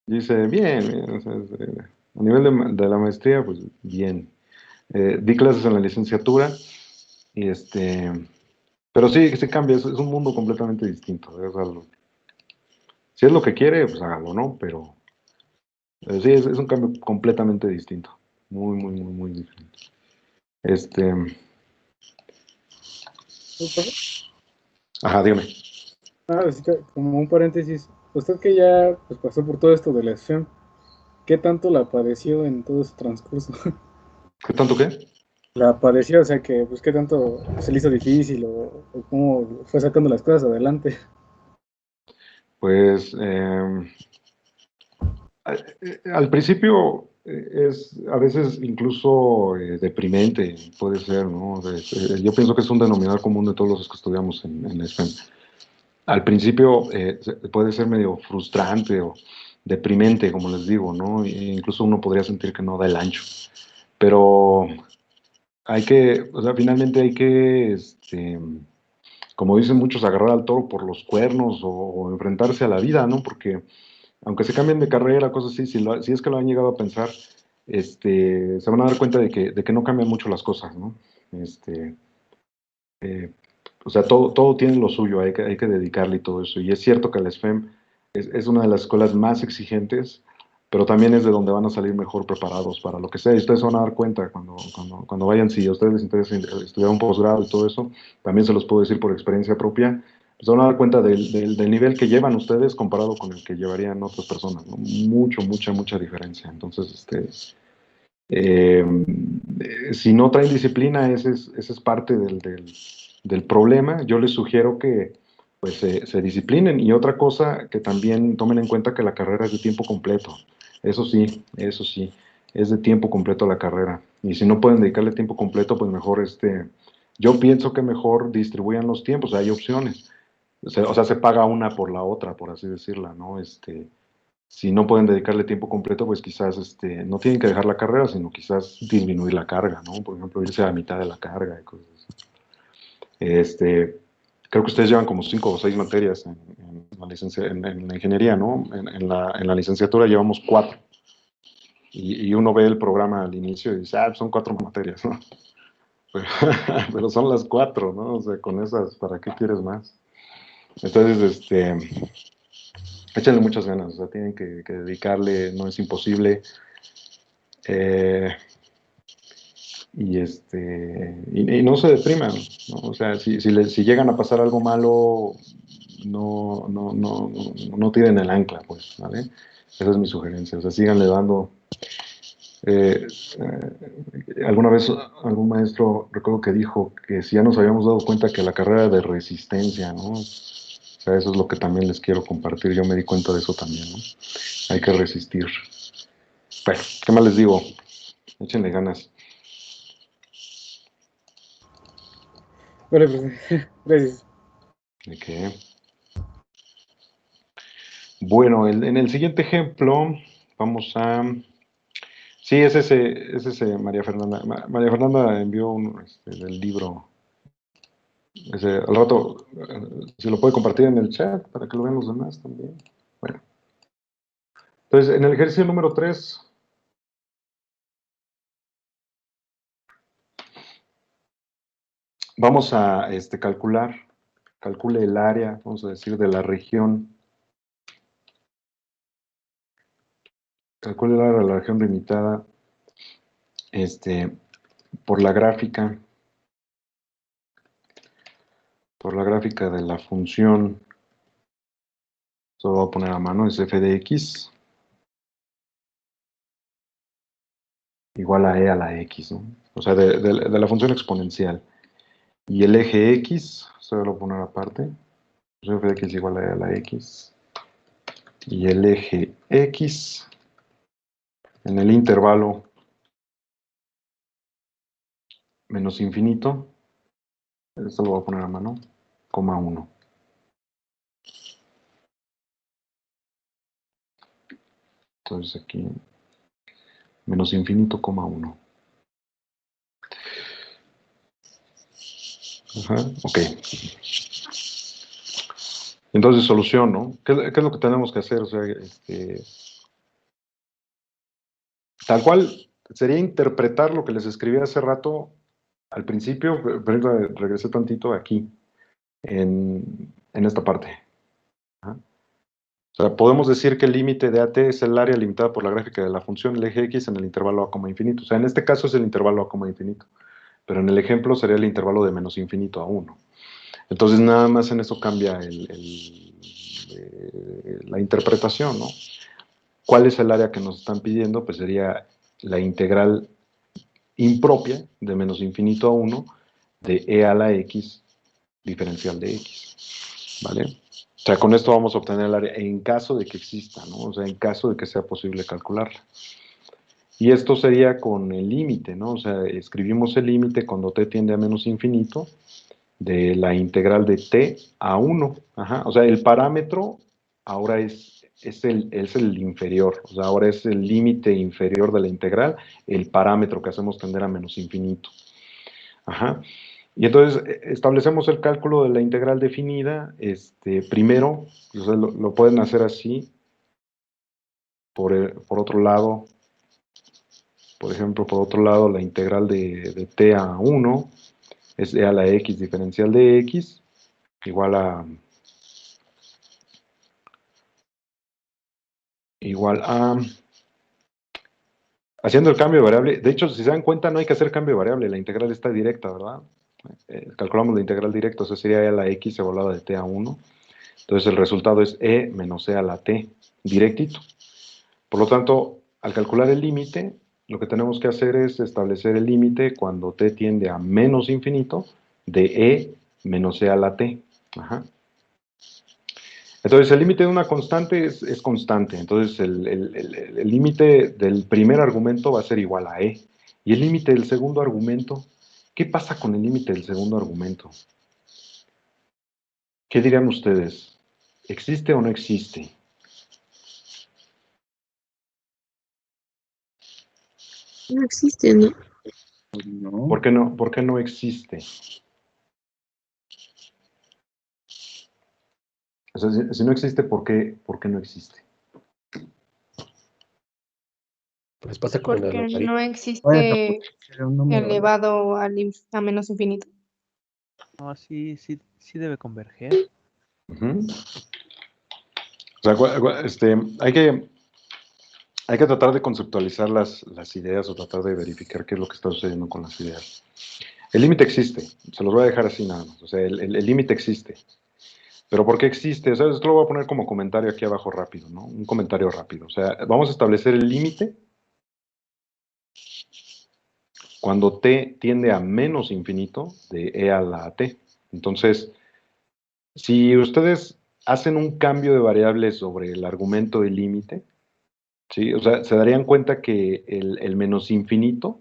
Dice, bien, bien, o sea, a nivel de la maestría, pues bien. Di clases en la licenciatura y pero sí, que se cambia, es un mundo completamente distinto. Si es lo que quiere, pues hágalo, ¿no? Pero sí, es un cambio completamente distinto. Muy, muy, muy, muy diferente. Este, ¿Sí, profe? ajá, dígame. Así que, como un paréntesis, usted que ya pues, pasó por todo esto de la acción, ¿qué tanto la padeció en todo ese transcurso? ¿Qué tanto qué? La padeció, o sea que, pues, ¿qué tanto se le hizo difícil o cómo fue sacando las cosas adelante? Pues al principio es a veces incluso deprimente, puede ser, ¿no? Yo pienso que es un denominador común de todos los que estudiamos en la STEM. Al principio puede ser medio frustrante o deprimente, como les digo, ¿no? Incluso uno podría sentir que no da el ancho. Pero o sea, finalmente hay que, como dicen muchos, agarrar al toro por los cuernos o enfrentarse a la vida, ¿no? Porque aunque se cambien de carrera, cosas así, si es que lo han llegado a pensar, se van a dar cuenta de que no cambian mucho las cosas, ¿no? Este, eh, o sea, todo tiene lo suyo, hay que dedicarle y todo eso. Y es cierto que la SFEM es una de las escuelas más exigentes, pero también es de donde van a salir mejor preparados para lo que sea. Y ustedes se van a dar cuenta cuando vayan, si a ustedes les interesa estudiar un posgrado y todo eso, también se los puedo decir por experiencia propia, se van a dar cuenta del nivel que llevan ustedes comparado con el que llevarían otras personas, ¿no? Mucha diferencia. Entonces, eh, si no traen disciplina, ese es parte del problema. Yo les sugiero que pues, se disciplinen. Y otra cosa, que también tomen en cuenta que la carrera es de tiempo completo. Eso sí, es de tiempo completo la carrera. Y si no pueden dedicarle tiempo completo, pues mejor yo pienso que mejor distribuyan los tiempos, hay opciones. O sea, se paga una por la otra, por así decirla, ¿no? Si no pueden dedicarle tiempo completo, pues quizás no tienen que dejar la carrera, sino quizás disminuir la carga, ¿no? Por ejemplo, irse a la mitad de la carga y cosas así. Creo que ustedes llevan como 5 o 6 materias en la ingeniería, ¿no? En la licenciatura llevamos 4. Y uno ve el programa al inicio y dice, son 4 materias, ¿no? Pero, pero son las 4, ¿no? O sea, con esas, ¿para qué quieres más? Entonces, échenle muchas ganas, o sea, tienen que dedicarle, no es imposible. Eh, y no se depriman, ¿no? O sea, si llegan a pasar algo malo, no tiren el ancla, pues, ¿vale? Esa es mi sugerencia, o sea, síganle dando. Alguna vez algún maestro, recuerdo que dijo que si ya nos habíamos dado cuenta que la carrera de resistencia, ¿no? O sea, eso es lo que también les quiero compartir, yo me di cuenta de eso también, ¿no? Hay que resistir. Bueno, ¿qué más les digo? Échenle ganas. Vale, profe. Gracias. Ok. Bueno, en el siguiente ejemplo vamos a... Sí, es ese María Fernanda. María Fernanda envió del libro. Al rato, si lo puede compartir en el chat para que lo vean los demás también. Bueno. Entonces, en el ejercicio número 3, vamos a calcule el área, vamos a decir, de la región. Calcule el área de la región delimitada por la gráfica. Por la gráfica de la función. Solo voy a poner a mano, es f de x igual a e a la x, ¿no? O sea, de la función exponencial. Y el eje x, solo lo voy a poner aparte, pues f de x igual a e a la x. Y el eje x en el intervalo menos infinito, esto lo voy a poner a mano, coma 1. Entonces aquí, menos infinito, coma 1. Ajá, ok. Entonces, solución, ¿no? ¿Qué es lo que tenemos que hacer? O sea, tal cual sería interpretar lo que les escribí hace rato al principio, pero regresé tantito aquí, en esta parte. Ajá. O sea, podemos decir que el límite de AT es el área limitada por la gráfica de la función del eje X en el intervalo A, infinito. O sea, en este caso es el intervalo A, infinito. Pero en el ejemplo sería el intervalo de menos infinito a 1. Entonces, nada más en eso cambia la interpretación, ¿no? ¿Cuál es el área que nos están pidiendo? Pues sería la integral impropia de menos infinito a 1 de e a la x diferencial de x, ¿vale? O sea, con esto vamos a obtener el área en caso de que exista, ¿no? O sea, en caso de que sea posible calcularla. Y esto sería con el límite, ¿no? O sea, escribimos el límite cuando t tiende a menos infinito de la integral de t a 1. Ajá. O sea, el parámetro ahora es el inferior. O sea, ahora es el límite inferior de la integral, el parámetro que hacemos tender a menos infinito. Ajá. Y entonces establecemos el cálculo de la integral definida. Primero, o sea, lo pueden hacer así. Por otro lado, por ejemplo, por otro lado, la integral de t a 1 es e a la x diferencial de x igual a haciendo el cambio de variable. De hecho, si se dan cuenta, no hay que hacer cambio de variable, la integral está directa, ¿verdad? Calculamos la integral directa, o sea, sería e a la x evaluada de t a 1. Entonces el resultado es e menos e a la t, directito. Por lo tanto, al calcular el límite, lo que tenemos que hacer es establecer el límite cuando t tiende a menos infinito de e menos e a la t. Ajá. Entonces, el límite de una constante es constante. Entonces, el límite del primer argumento va a ser igual a e. Y el límite del segundo argumento, ¿qué pasa con el límite del segundo argumento? ¿Qué dirían ustedes? ¿Existe o no existe? No existe, ¿no? No. ¿Por qué no existe? O sea, si no existe, ¿por qué no existe? Pues pasa como en la Porque logaritmo. no Bueno, existe era un número, ¿no? elevado a menos infinito. No, sí debe converger. Uh-huh. O sea, hay que tratar de conceptualizar las ideas o tratar de verificar qué es lo que está sucediendo con las ideas. El límite existe, se los voy a dejar así nada más. O sea, el límite existe. ¿Pero por qué existe? O sea, esto lo voy a poner como comentario aquí abajo rápido, ¿no? Un comentario rápido. O sea, vamos a establecer el límite cuando t tiende a menos infinito de e a la t. Entonces, si ustedes hacen un cambio de variable sobre el argumento del límite, ¿sí? O sea, se darían cuenta que el menos infinito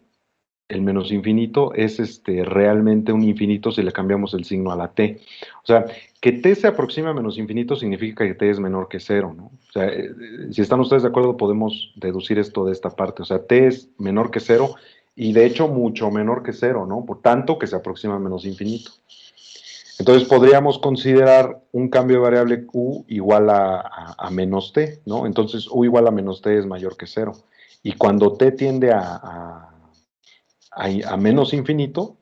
el menos infinito es realmente un infinito si le cambiamos el signo a la t. O sea, que t se aproxima a menos infinito significa que t es menor que cero, ¿no? O sea, si están ustedes de acuerdo, podemos deducir esto de esta parte. O sea, t es menor que cero y de hecho mucho menor que cero, ¿no? Por tanto que se aproxima a menos infinito. Entonces podríamos considerar un cambio de variable u igual a menos t, ¿no? Entonces u igual a menos t es mayor que cero. Y cuando t tiende a menos infinito,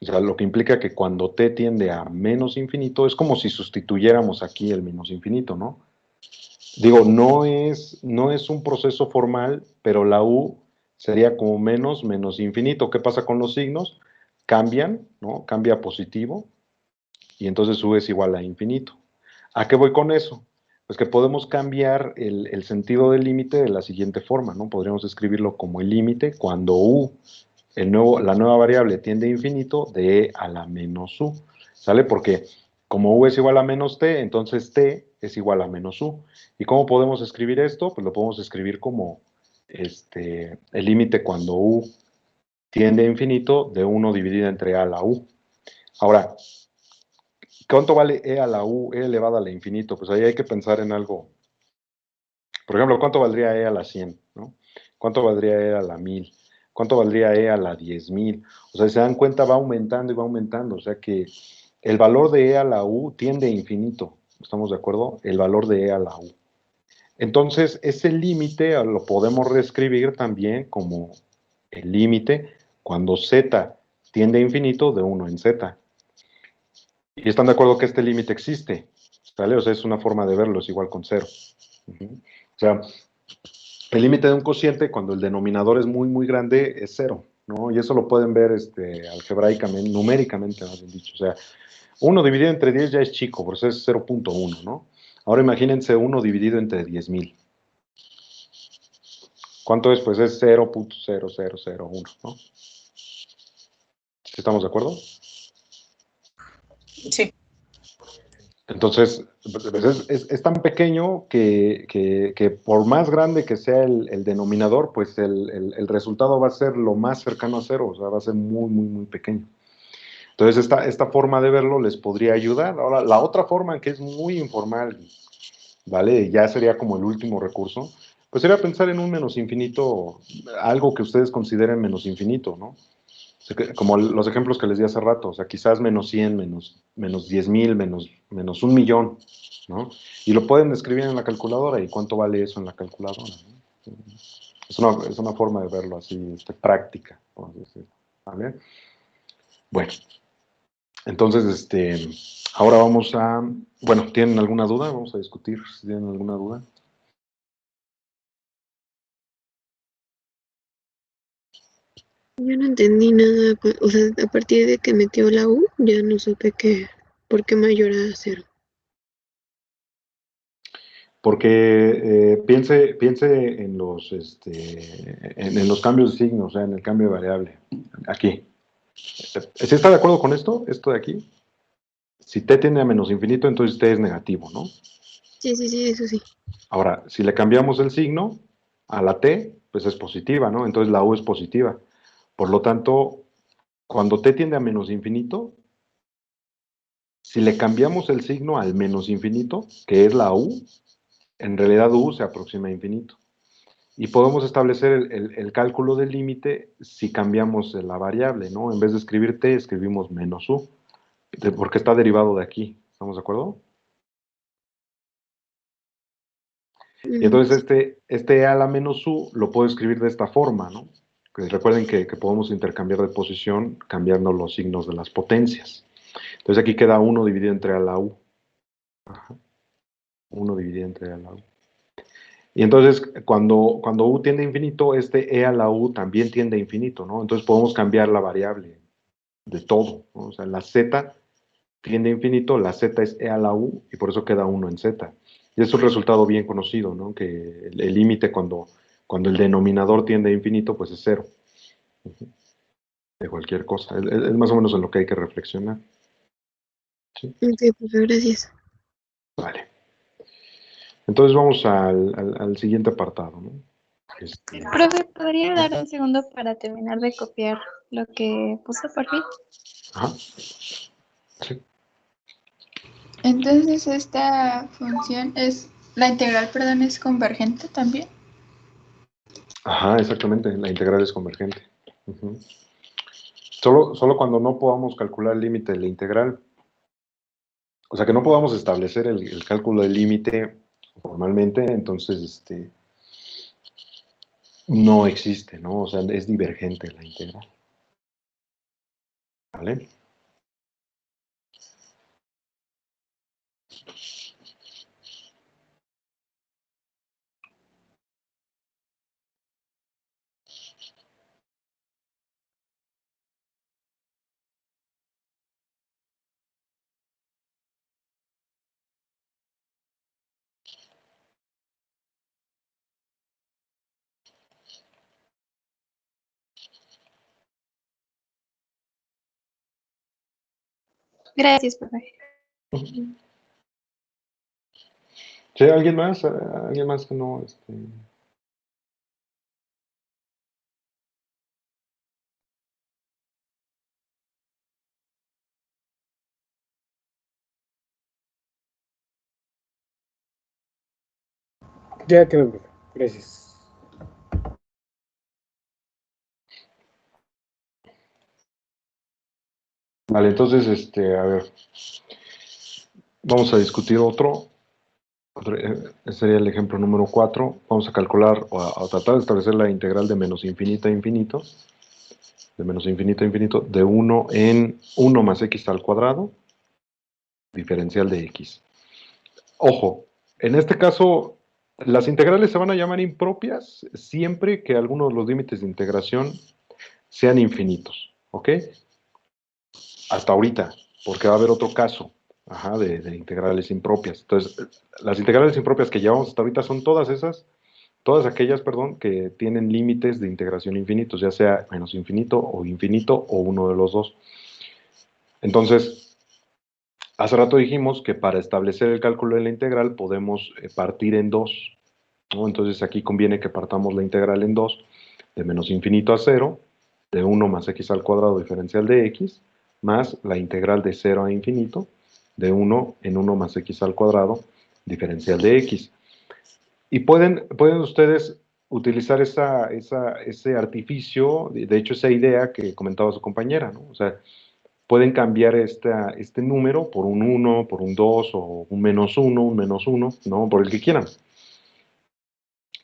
o sea, lo que implica que cuando t tiende a menos infinito, es como si sustituyéramos aquí el menos infinito, ¿no? Digo, no es un proceso formal, pero la u sería como menos infinito. ¿Qué pasa con los signos? Cambian, ¿no? Cambia a positivo, y entonces u es igual a infinito. ¿A qué voy con eso? Pues que podemos cambiar el sentido del límite de la siguiente forma, ¿no? Podríamos escribirlo como el límite cuando u, la nueva variable, tiende a infinito de e a la menos u, ¿sale? Porque como u es igual a menos t, entonces t es igual a menos u. ¿Y cómo podemos escribir esto? Pues lo podemos escribir como el límite cuando u tiende a infinito de 1 dividido entre a a la u. Ahora, ¿cuánto vale e a la u, e elevada a la infinito? Pues ahí hay que pensar en algo. Por ejemplo, ¿cuánto valdría e a la 100? ¿No? ¿Cuánto valdría e a la 1000? ¿Cuánto valdría e a la 10,000? O sea, si se dan cuenta, va aumentando y va aumentando. O sea que el valor de e a la u tiende a infinito. ¿Estamos de acuerdo? El valor de e a la u. Entonces, ese límite lo podemos reescribir también como el límite cuando z tiende a infinito de 1 en z. Y están de acuerdo que este límite existe, ¿vale? O sea, es una forma de verlo, es igual con 0. O sea, el límite de un cociente cuando el denominador es muy, muy grande es 0, ¿no? Y eso lo pueden ver algebraicamente, numéricamente, más bien dicho. O sea, 1 dividido entre 10 ya es chico, por eso es 0.1, ¿no? Ahora imagínense 1 dividido entre 10,000. ¿Cuánto es? Pues es 0.0001, ¿no? ¿Estamos de acuerdo? Sí. Entonces, es tan pequeño que por más grande que sea el denominador, pues el resultado va a ser lo más cercano a 0, o sea, va a ser muy, muy, muy pequeño. Entonces, esta forma de verlo les podría ayudar. Ahora, la otra forma, que es muy informal, ¿vale? Ya sería como el último recurso, pues sería pensar en un menos infinito, algo que ustedes consideren menos infinito, ¿no? Como los ejemplos que les di hace rato, o sea, quizás menos 100, menos 10,000, menos 1,000,000, ¿no? Y lo pueden escribir en la calculadora, ¿y cuánto vale eso en la calculadora? ¿No? Es una forma de verlo así, práctica, por así decirlo, ¿vale? Bueno, entonces, ahora vamos bueno, ¿tienen alguna duda? Vamos a discutir si tienen alguna duda. Yo no entendí nada, o sea, a partir de que metió la U, ya no supe por qué mayor a 0. Porque piense en en los cambios de signo, o sea, en el cambio de variable. Aquí. ¿Sí está de acuerdo con esto? Esto de aquí. Si t tiende a menos infinito, entonces t es negativo, ¿no? Sí, eso sí. Ahora, si le cambiamos el signo a la t, pues es positiva, ¿no? Entonces la u es positiva. Por lo tanto, cuando t tiende a menos infinito, si le cambiamos el signo al menos infinito, que es la u, en realidad u se aproxima a infinito. Y podemos establecer el cálculo del límite si cambiamos la variable, ¿no? En vez de escribir t, escribimos menos u, porque está derivado de aquí. ¿Estamos de acuerdo? Y entonces este e a la menos u lo puedo escribir de esta forma, ¿no? Que recuerden que podemos intercambiar de posición cambiando los signos de las potencias. Entonces aquí queda 1 dividido entre a la u. Ajá. 1 dividido entre a la u. Y entonces, cuando u tiende a infinito, este e a la u también tiende a infinito, ¿no? Entonces podemos cambiar la variable de todo, ¿no? O sea, la z tiende a infinito, la z es e a la u, y por eso queda 1 en z. Y es un resultado bien conocido, ¿no? Que el límite cuando el denominador tiende a infinito, pues es 0. De cualquier cosa. Es más o menos en lo que hay que reflexionar. ¿Sí? Ok, profe, gracias. Vale. Entonces vamos al siguiente apartado, ¿no? Profe, ¿podría dar un segundo para terminar de copiar lo que puse por fin? Ajá. Sí. Entonces esta función es, la integral, perdón, es convergente también. Ajá, exactamente, la integral es convergente. Ujú. Solo cuando no podamos calcular el límite de la integral, o sea que no podamos establecer el cálculo del límite formalmente, entonces no existe, ¿no? O sea, es divergente la integral. ¿Vale? Gracias, profe. ¿Sí? ¿Alguien más? ¿Alguien más que no? Ya quedó, profe. Gracias. Vale, entonces, a ver, vamos a discutir otro. Ese sería el ejemplo número 4. Vamos a calcular o a tratar de establecer la integral de menos infinito a infinito, de 1 en 1 más x al cuadrado, diferencial de x. Ojo, en este caso, las integrales se van a llamar impropias siempre que algunos de los límites de integración sean infinitos, ¿ok? Hasta ahorita, porque va a haber otro caso, ajá, de integrales impropias. Entonces, las integrales impropias que llevamos hasta ahorita son todas aquellas, perdón, que tienen límites de integración infinitos, ya sea menos infinito o uno de los dos. Entonces, hace rato dijimos que para establecer el cálculo de la integral podemos partir en dos, ¿no? Entonces aquí conviene que partamos la integral en dos, de menos infinito a 0, de 1 más x al cuadrado diferencial de x, más la integral de 0 a infinito, de 1 en 1 más x al cuadrado diferencial de x. Y pueden ustedes utilizar ese artificio, de hecho esa idea que comentaba su compañera, ¿no? O sea, pueden cambiar este número por un 1, por un 2 o un menos 1, ¿no? Por el que quieran.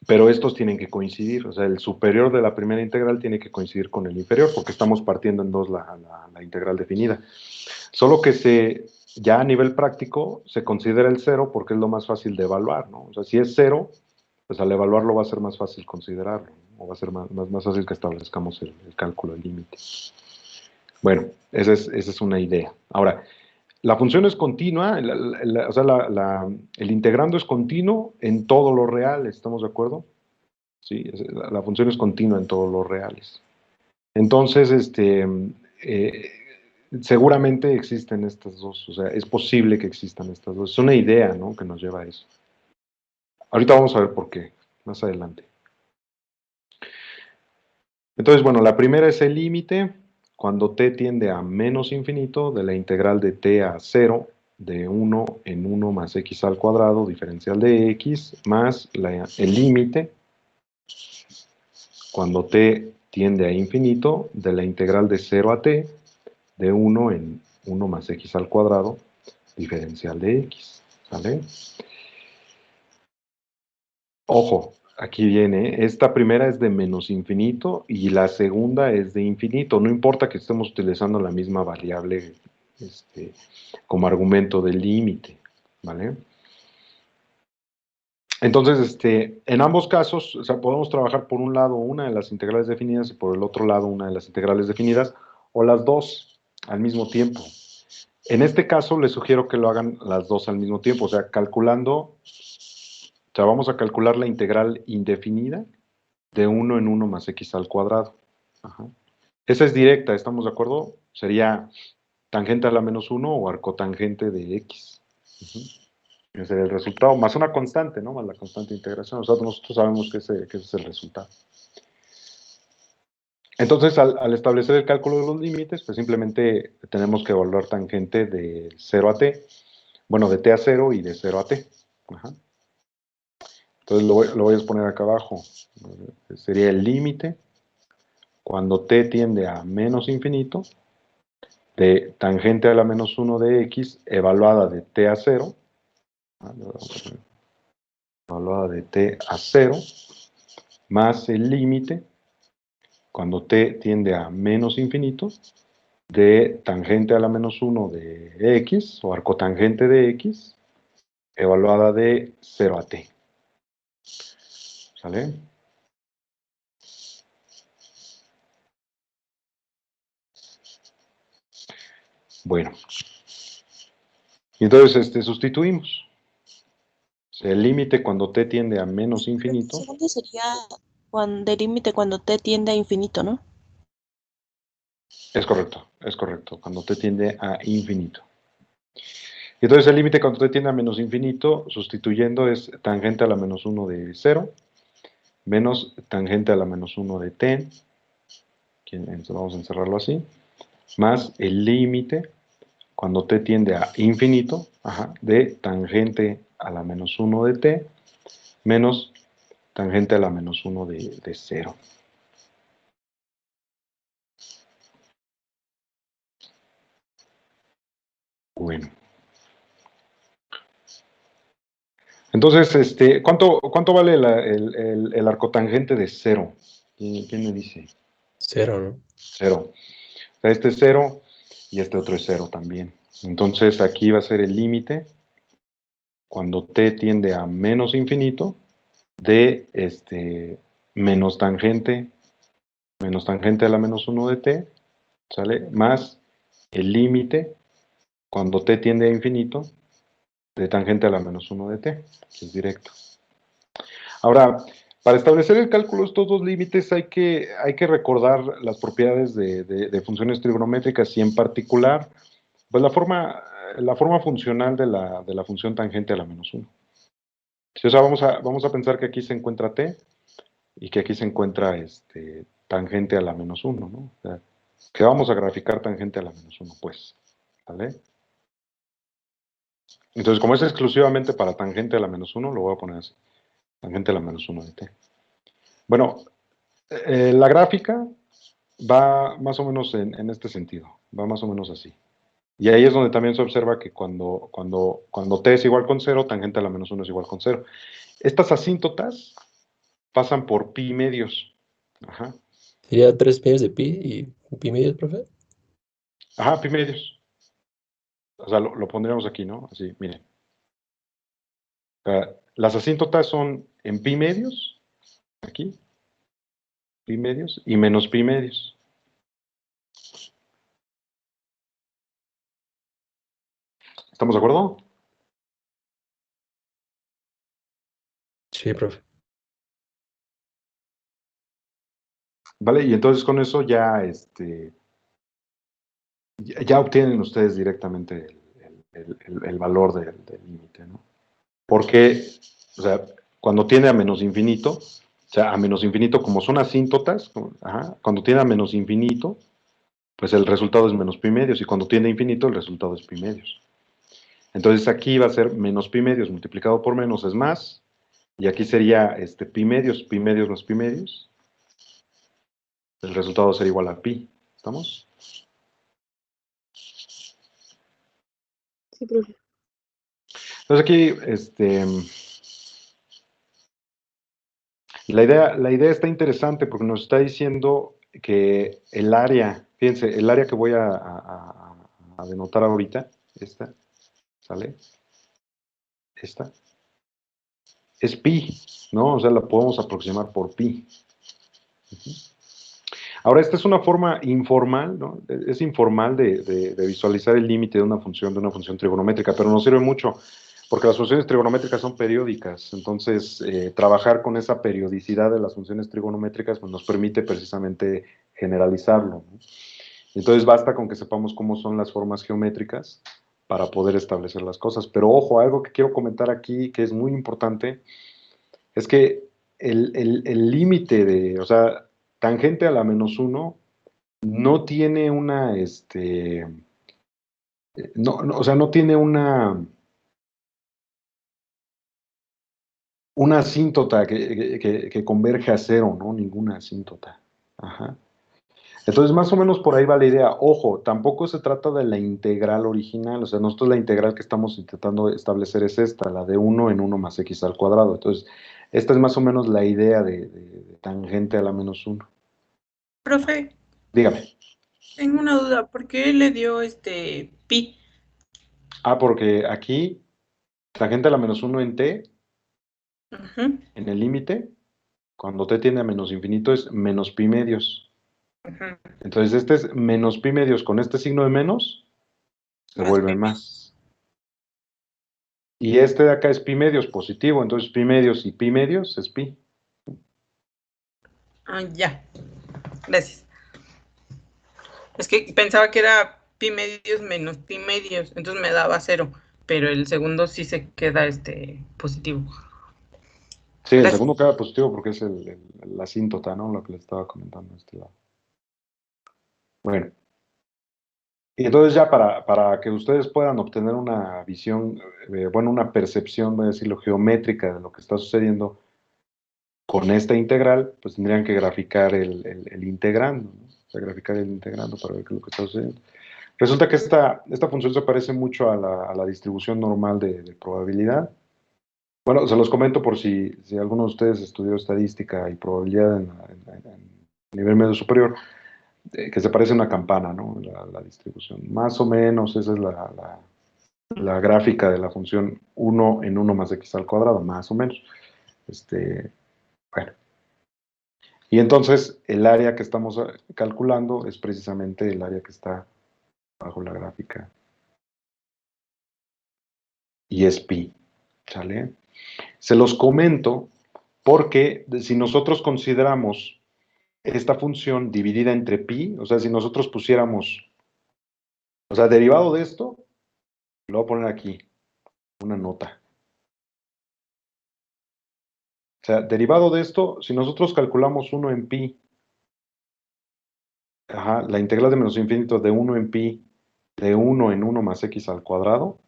Pero estos tienen que coincidir, o sea, el superior de la primera integral tiene que coincidir con el inferior, porque estamos partiendo en dos la integral definida. Solo que ya a nivel práctico se considera el 0 porque es lo más fácil de evaluar, ¿no? O sea, si es 0, pues al evaluarlo va a ser más fácil considerarlo, ¿no? O va a ser más fácil que establezcamos el cálculo del límite. Bueno, esa es una idea. Ahora, la función es continua, o sea, el integrando es continuo en todos los reales, ¿estamos de acuerdo? Sí, la función es continua en todos los reales. Entonces, seguramente existen estas dos, o sea, es posible que existan estas dos. Es una idea, ¿no?, que nos lleva a eso. Ahorita vamos a ver por qué, más adelante. Entonces, bueno, la primera es el límite cuando t tiende a menos infinito de la integral de t a 0 de 1 en 1 más x al cuadrado diferencial de x más el límite cuando t tiende a infinito de la integral de 0 a t de 1 en 1 más x al cuadrado diferencial de x, ¿vale? Ojo, aquí viene, esta primera es de menos infinito y la segunda es de infinito. No importa que estemos utilizando la misma variable como argumento del límite, ¿vale? Entonces, en ambos casos, o sea, podemos trabajar por un lado una de las integrales definidas y por el otro lado una de las integrales definidas, o las dos al mismo tiempo. En este caso, les sugiero que lo hagan las dos al mismo tiempo, o sea, calculando. O sea, vamos a calcular la integral indefinida de 1 en 1 más x al cuadrado. Ajá. Esa es directa, ¿estamos de acuerdo? Sería tangente a la menos 1 o arcotangente de x. Ese sería el resultado, más una constante, ¿no? Más la constante de integración. Nosotros sabemos que ese es el resultado. Entonces, al establecer el cálculo de los límites, pues simplemente tenemos que evaluar tangente de 0 a t. Bueno, de t a 0 y de 0 a t. Ajá. Entonces lo voy a exponer acá abajo. Sería el límite cuando t tiende a menos infinito de tangente a la menos 1 de x evaluada de t a 0. Evaluada de t a 0 más el límite cuando t tiende a menos infinito de tangente a la menos 1 de x, o arcotangente de x, evaluada de 0 a t. ¿Sale? Bueno. Y entonces sustituimos. El límite cuando t tiende a menos infinito. El segundo sería el límite cuando t tiende a infinito, ¿no? Es correcto, cuando t tiende a infinito. Y entonces el límite cuando t tiende a menos infinito, sustituyendo, es tangente a la menos 1 de 0, menos tangente a la menos 1 de t, vamos a encerrarlo así, más el límite cuando t tiende a infinito, de tangente a la menos 1 de t, menos tangente a la menos 1 de 0. Bueno. Entonces, ¿cuánto vale el arcotangente de 0? ¿Quién me dice? 0, ¿no? 0. O sea, este es 0 y este otro es 0 también. Entonces, aquí va a ser el límite cuando t tiende a menos infinito de menos tangente a la menos 1 de t, ¿sale? Más el límite cuando t tiende a infinito de tangente a la menos 1 de t, que es directo. Ahora, para establecer el cálculo de estos dos límites hay que recordar las propiedades de funciones trigonométricas y en particular, pues la forma funcional de la función tangente a la menos 1. O sea, vamos a pensar que aquí se encuentra t y que aquí se encuentra tangente a la menos 1, ¿no? O sea, que vamos a graficar tangente a la menos 1, pues, ¿vale? Entonces, como es exclusivamente para tangente a la menos 1, lo voy a poner así. Tangente a la menos 1 de t. Bueno, la gráfica va más o menos en este sentido. Va más o menos así. Y ahí es donde también se observa que cuando t es igual con 0, tangente a la menos 1 es igual con 0. Estas asíntotas pasan por pi medios. Ajá. ¿Sería 3 medios de pi y pi medios, profe? Ajá, pi medios. O sea, lo pondríamos aquí, ¿no? Así, miren. Las asíntotas son en pi medios, aquí, pi medios y menos pi medios. ¿Estamos de acuerdo? Sí, profe. Vale, y entonces con eso ya, ya obtienen ustedes directamente el valor del límite, ¿no? Porque, o sea, cuando tiene a menos infinito, o sea, a menos infinito, como son asíntotas, cuando tiene a menos infinito, pues el resultado es menos pi medios, y cuando tiene infinito, el resultado es pi medios. Entonces aquí va a ser menos pi medios multiplicado por menos es más, y aquí sería pi medios más pi medios. El resultado sería igual a pi. ¿Estamos? Sí, profe. Entonces aquí, la idea está interesante porque nos está diciendo que el área, fíjense, el área que voy a denotar ahorita, esta, ¿sale? Esta, es pi, ¿no? O sea, la podemos aproximar por pi. Ahora, esta es una forma informal, ¿no? Es informal de visualizar el límite de una función trigonométrica, pero nos sirve mucho porque las funciones trigonométricas son periódicas. Entonces, trabajar con esa periodicidad de las funciones trigonométricas pues, nos permite precisamente generalizarlo, ¿no? Entonces, basta con que sepamos cómo son las formas geométricas para poder establecer las cosas. Pero ojo, algo que quiero comentar aquí que es muy importante, es que el límite de, o sea, tangente a la -1 no tiene una, o sea, no tiene una asíntota que converge a cero, ¿no? Ninguna asíntota. Ajá. Entonces, más o menos por ahí va la idea. Ojo, tampoco se trata de la integral original, o sea, nosotros la integral que estamos intentando establecer es esta, la de 1 en 1 más x al cuadrado. Entonces, esta es más o menos la idea de tangente a la -1. Profe, Dígame. tengo una duda, ¿por qué le dio pi? Ah, porque aquí, tangente a la -1 en t, Ujú, en el límite, cuando t tiende a -infinito es menos pi medios. ujú. Entonces, este es menos pi medios con este signo de menos, se Más vuelve pi. más. Y este de acá es pi medios positivo, entonces pi medios y pi medios es pi. Ah, ya. Gracias. Es que pensaba que era pi medios menos pi medios, entonces me daba 0, pero el segundo sí se queda positivo. Sí, el Gracias. segundo queda positivo porque es la asíntota, ¿no? Lo que le estaba comentando a este lado. Bueno. Y entonces ya para que ustedes puedan obtener una visión, bueno, una percepción, voy a decirlo, geométrica de lo que está sucediendo con esta integral, pues tendrían que graficar el integrando, ¿no? O sea, graficar el integrando para ver qué es lo que está sucediendo. Resulta que esta función se parece mucho a la distribución normal de probabilidad. Bueno, se los comento por si alguno de ustedes estudió estadística y probabilidad en nivel medio superior, que se parece a una campana, ¿no? La distribución. Más o menos esa es la gráfica de la función 1 en 1 más x al cuadrado, más o menos. Bueno. Y entonces el área que estamos calculando es precisamente el área que está bajo la gráfica. Y es pi. ¿Sale? Se los comento porque si nosotros consideramos esta función dividida entre pi, o sea, si nosotros pusiéramos, o sea, derivado de esto, lo voy a poner aquí, una nota. O sea, derivado de esto, si nosotros calculamos 1 en pi, la integral de menos infinito de 1 en pi, de 1 en 1 más x al cuadrado,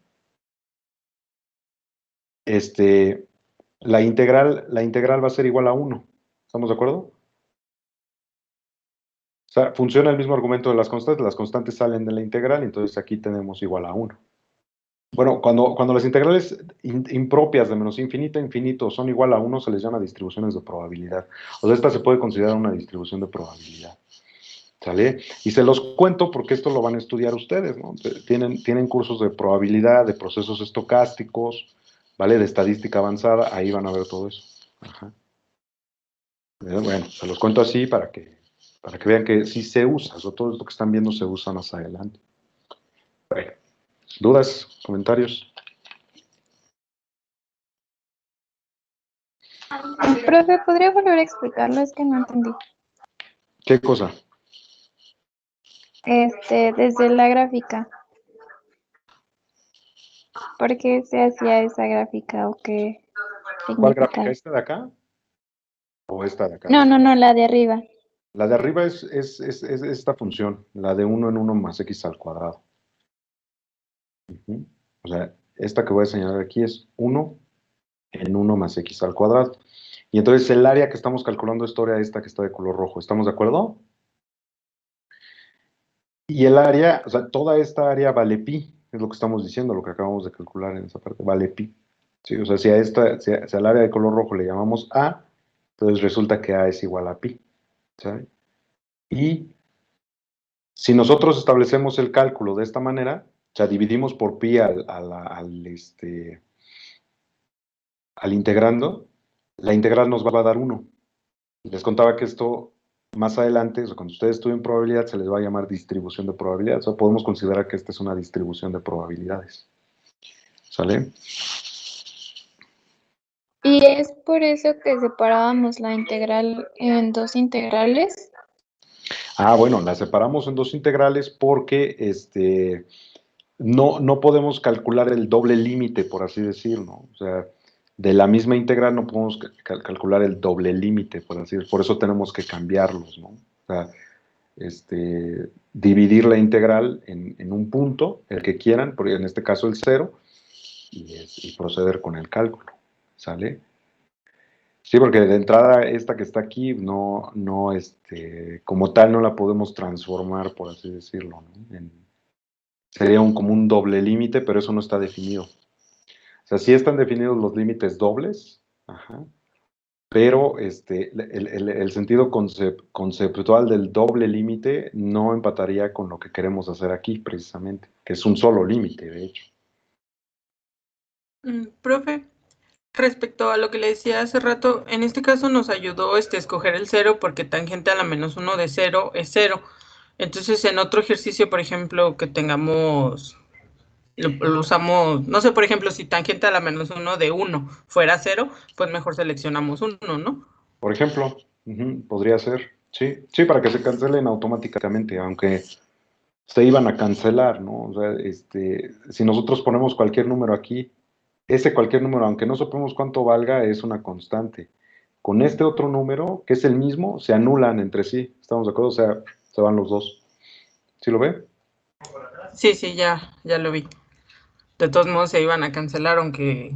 la integral va a ser igual a 1. ¿Estamos de acuerdo? O sea, funciona el mismo argumento de las constantes salen de la integral, entonces aquí tenemos igual a 1. Bueno, cuando las integrales impropias de menos infinito a infinito son igual a 1, se les llama distribuciones de probabilidad. O sea, esta se puede considerar una distribución de probabilidad. ¿Sale? Y se los cuento porque esto lo van a estudiar ustedes, ¿no? Tienen cursos de probabilidad, de procesos estocásticos, ¿vale? De estadística avanzada, ahí van a ver todo eso. Ajá. Bueno, se los cuento así para que vean que sí se usa, o sea, todo esto que están viendo se usa más adelante. Bueno, ¿dudas? ¿Comentarios? Profe, ¿podría volver a explicarlo? Es que no entendí. ¿Qué cosa? Desde la gráfica. ¿Por qué se hacía esa gráfica o qué ¿Cuál gráfica? significaba? ¿Esta de acá? ¿O esta de acá? No, la de arriba. La de arriba es esta función, la de 1 en 1 más x al cuadrado. O sea, esta que voy a señalar aquí es 1 en 1 más x al cuadrado. Y entonces el área que estamos calculando es esta que está de color rojo. ¿Estamos de acuerdo? Y el área, o sea, toda esta área vale pi, es lo que estamos diciendo, lo que acabamos de calcular en esa parte, vale pi. ¿Sí? O sea, si al área de color rojo le llamamos A, entonces resulta que A es igual a pi. ¿Sabe? Y si nosotros establecemos el cálculo de esta manera, o sea, dividimos por pi al integrando, la integral nos va a dar 1. Les contaba que esto más adelante, o sea, cuando ustedes estudien probabilidad, se les va a llamar distribución de probabilidades. O sea, podemos considerar que esta es una distribución de probabilidades. ¿Sale? ¿Y es por eso que separábamos la integral en dos integrales? Ah, bueno, la separamos en dos integrales porque no podemos calcular el doble límite, por así decirlo, ¿no? O sea, de la misma integral no podemos calcular el doble límite, por así decirlo. Por eso tenemos que cambiarlos, ¿no? O sea, dividir la integral en un punto, el que quieran, porque en este caso el 0, y proceder con el cálculo, ¿sale? Sí, porque de entrada esta que está aquí, como tal no la podemos transformar, por así decirlo, ¿no? Sería como un doble límite, pero eso no está definido. O sea, sí están definidos los límites dobles, ajá, pero el sentido conceptual del doble límite no empataría con lo que queremos hacer aquí, precisamente, que es un solo límite, de hecho. Profe, respecto a lo que le decía hace rato, en este caso nos ayudó escoger el 0 porque tangente a la menos 1 de 0 es 0. Entonces, en otro ejercicio, por ejemplo, que tengamos, lo usamos, no sé, por ejemplo, si tangente a la menos 1 de 1 fuera 0, pues mejor seleccionamos 1, ¿no? Por ejemplo, podría ser, sí, para que se cancelen automáticamente, aunque se iban a cancelar, ¿no? O sea, si nosotros ponemos cualquier número aquí, ese cualquier número, aunque no sepamos cuánto valga, es una constante. Con este otro número, que es el mismo, se anulan entre sí, ¿estamos de acuerdo? O sea, se van los dos. ¿Sí lo ve? Sí, ya lo vi. De todos modos se iban a cancelar aunque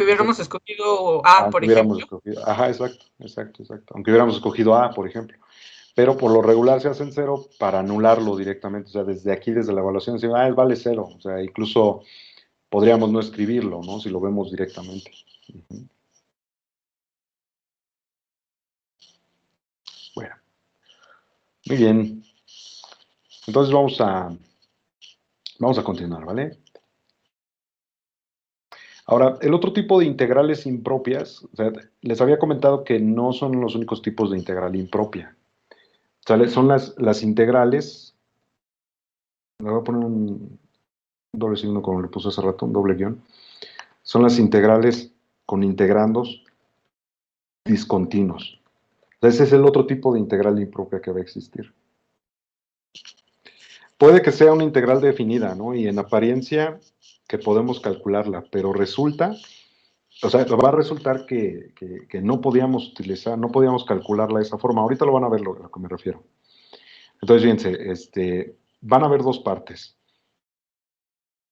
hubiéramos escogido A, por ejemplo. Ajá, exacto. Aunque hubiéramos escogido A, por ejemplo. Pero por lo regular se hacen 0 para anularlo directamente. O sea, desde aquí, desde la evaluación, decimos, vale 0. O sea, incluso podríamos no escribirlo, ¿no? Si lo vemos directamente. Bueno. Muy bien. Entonces vamos a continuar, ¿vale? Ahora, el otro tipo de integrales impropias, o sea, les había comentado que no son los únicos tipos de integral impropia. ¿Sale? Son las integrales, le voy a poner un doble signo como le puse hace rato, un doble guión. Son las integrales con integrandos discontinuos. Ese es el otro tipo de integral impropia que va a existir. Puede que sea una integral definida, ¿no? Y en apariencia que podemos calcularla, pero resulta, o sea, va a resultar que no podíamos calcularla de esa forma. Ahorita lo van a ver a lo que me refiero. Entonces, fíjense, van a haber dos partes.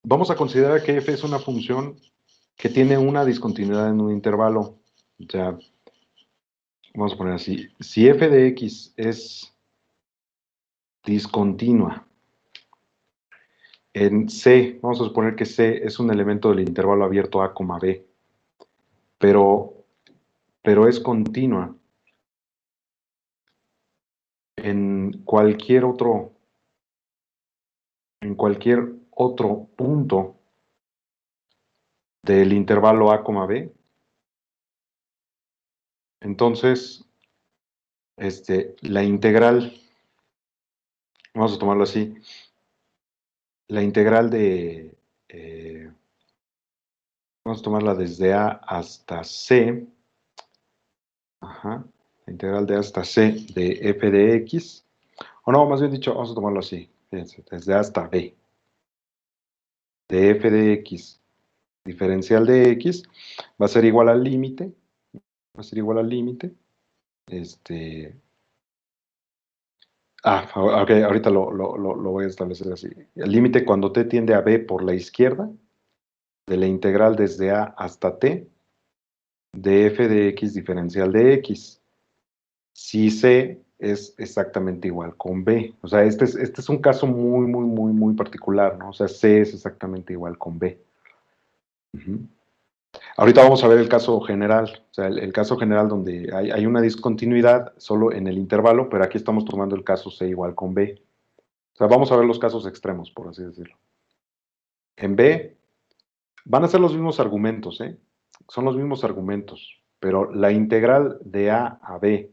Vamos a considerar que f es una función que tiene una discontinuidad en un intervalo. O sea, vamos a poner así. Si f de x es discontinua en C, vamos a suponer que C es un elemento del intervalo abierto A, B, pero es continua en cualquier otro punto del intervalo A, B, entonces la integral, vamos a tomarlo así, la integral vamos a tomarla desde A hasta C, ajá, la integral de A hasta C de f de x, o no, más bien dicho, vamos a tomarlo así, fíjense, desde A hasta B, de f de x diferencial de x, va a ser igual al límite, ok, ahorita lo voy a establecer así. El límite cuando t tiende a b por la izquierda, de la integral desde a hasta t, de f de x diferencial de x. Si c es exactamente igual con b. O sea, este es un caso muy particular, ¿no? O sea, c es exactamente igual con b. Ahorita vamos a ver el caso general, o sea, el caso general donde hay una discontinuidad solo en el intervalo, pero aquí estamos tomando el caso C igual con B. O sea, vamos a ver los casos extremos, por así decirlo. En B van a ser los mismos argumentos, ¿eh? Son los mismos argumentos, pero la integral de A a B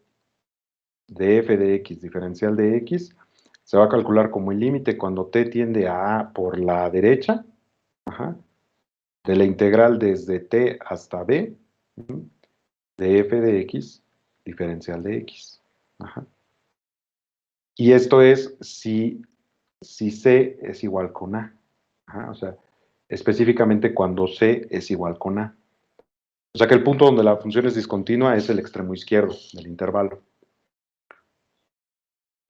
de f de x diferencial de x se va a calcular como el límite cuando t tiende a A por la derecha, ajá, de la integral desde t hasta b, de f de x diferencial de x. Ajá. Y esto es si C es igual con A. Ajá, o sea, específicamente cuando C es igual con A. O sea que el punto donde la función es discontinua es el extremo izquierdo del intervalo.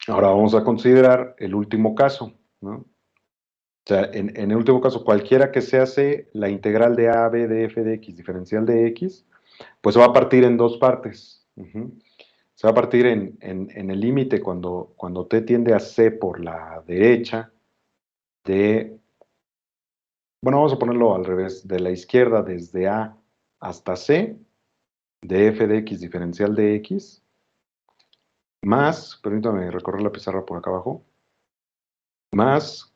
Ahora vamos a considerar el último caso, ¿no? O sea, en el último caso, cualquiera que sea C, la integral de A, B, de F de X, diferencial de X, pues se va a partir en dos partes. Se va a partir en el límite cuando t tiende a C por la derecha de, bueno, vamos a ponerlo al revés, de la izquierda desde A hasta C, de F de X, diferencial de X, más, permítame recorrer la pizarra por acá abajo, más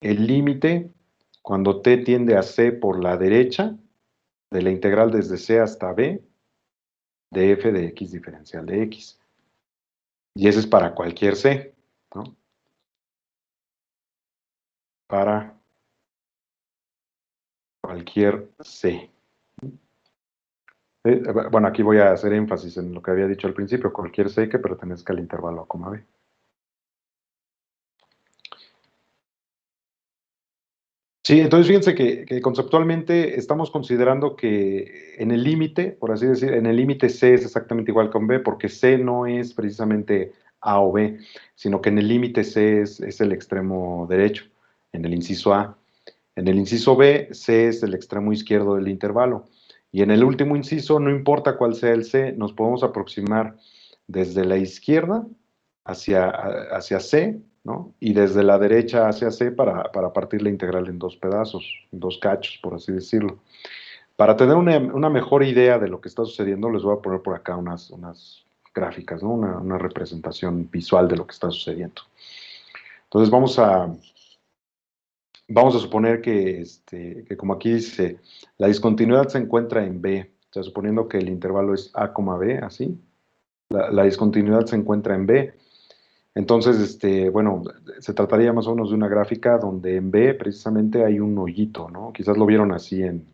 el límite cuando t tiende a C por la derecha de la integral desde C hasta B de f de x diferencial de x. Y ese es para cualquier C, ¿no? Para cualquier C. Bueno, aquí voy a hacer énfasis en lo que había dicho al principio, cualquier C que pertenezca al intervalo A, B. Sí, entonces fíjense que conceptualmente estamos considerando que en el límite, por así decir, en el límite C es exactamente igual con B, porque C no es precisamente A o B, sino que en el límite C es el extremo derecho, en el inciso A. En el inciso B, C es el extremo izquierdo del intervalo. Y en el último inciso, no importa cuál sea el C, nos podemos aproximar desde la izquierda hacia C, ¿no? Y desde la derecha hacia C para partir la integral en dos pedazos, en dos cachos, por así decirlo. Para tener una mejor idea de lo que está sucediendo, les voy a poner por acá unas gráficas, ¿no? Una representación visual de lo que está sucediendo. Entonces vamos a suponer que como aquí dice, la discontinuidad se encuentra en B, o sea, suponiendo que el intervalo es A, B, así, la discontinuidad se encuentra en B. Entonces, bueno, se trataría más o menos de una gráfica donde en B precisamente hay un hoyito, ¿no? Quizás lo vieron así en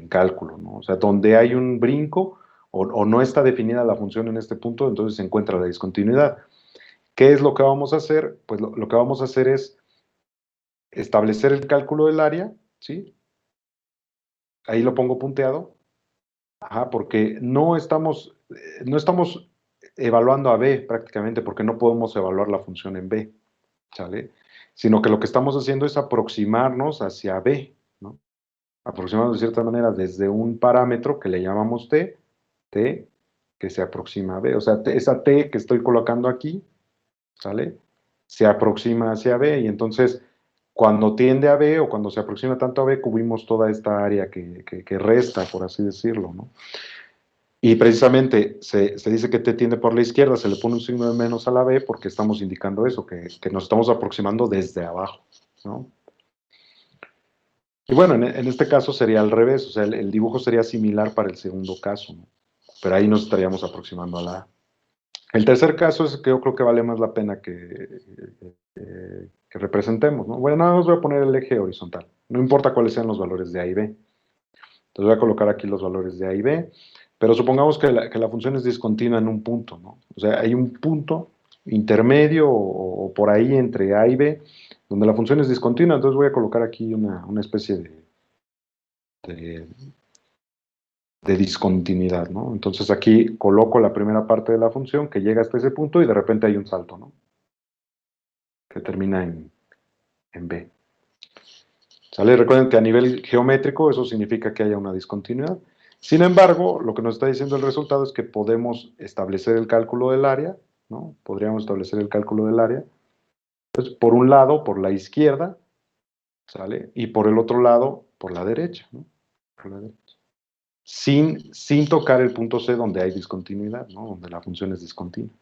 cálculo, ¿no? O sea, donde hay un brinco o no está definida la función en este punto, entonces se encuentra la discontinuidad. ¿Qué es lo que vamos a hacer? Pues lo que vamos a hacer es establecer el cálculo del área, ¿sí? Ahí lo pongo punteado. Ajá, porque no estamos evaluando a B prácticamente, porque no podemos evaluar la función en B, ¿sale? Sino que lo que estamos haciendo es aproximarnos hacia B, ¿no? Aproximarnos de cierta manera desde un parámetro que le llamamos T, que se aproxima a B. O sea, esa T que estoy colocando aquí, ¿sale? Se aproxima hacia B y entonces cuando tiende a B o cuando se aproxima tanto a B, cubrimos toda esta área que resta, por así decirlo, ¿no? Y precisamente se dice que T tiende por la izquierda, se le pone un signo de menos a la B porque estamos indicando eso, que nos estamos aproximando desde abajo, ¿no? Y bueno, en este caso sería al revés, o sea, el dibujo sería similar para el segundo caso, ¿no? Pero ahí nos estaríamos aproximando a la A. El tercer caso es que yo creo que vale más la pena que representemos, ¿no? Bueno, nada más voy a poner el eje horizontal, no importa cuáles sean los valores de A y B. Entonces voy a colocar aquí los valores de A y B, pero supongamos que la función es discontinua en un punto, ¿no? O sea, hay un punto intermedio o por ahí entre A y B, donde la función es discontinua, entonces voy a colocar aquí una especie de discontinuidad, ¿no? Entonces aquí coloco la primera parte de la función que llega hasta ese punto y de repente hay un salto, ¿no? Que termina en B. ¿Sale? Recuerden que a nivel geométrico eso significa que haya una discontinuidad. Sin embargo, lo que nos está diciendo el resultado es que podemos establecer el cálculo del área, ¿no? Podríamos establecer el cálculo del área. Entonces, por un lado, por la izquierda, ¿sale? Y por el otro lado, por la derecha, ¿no? Por la derecha. Sin tocar el punto C donde hay discontinuidad, ¿no? Donde la función es discontinua.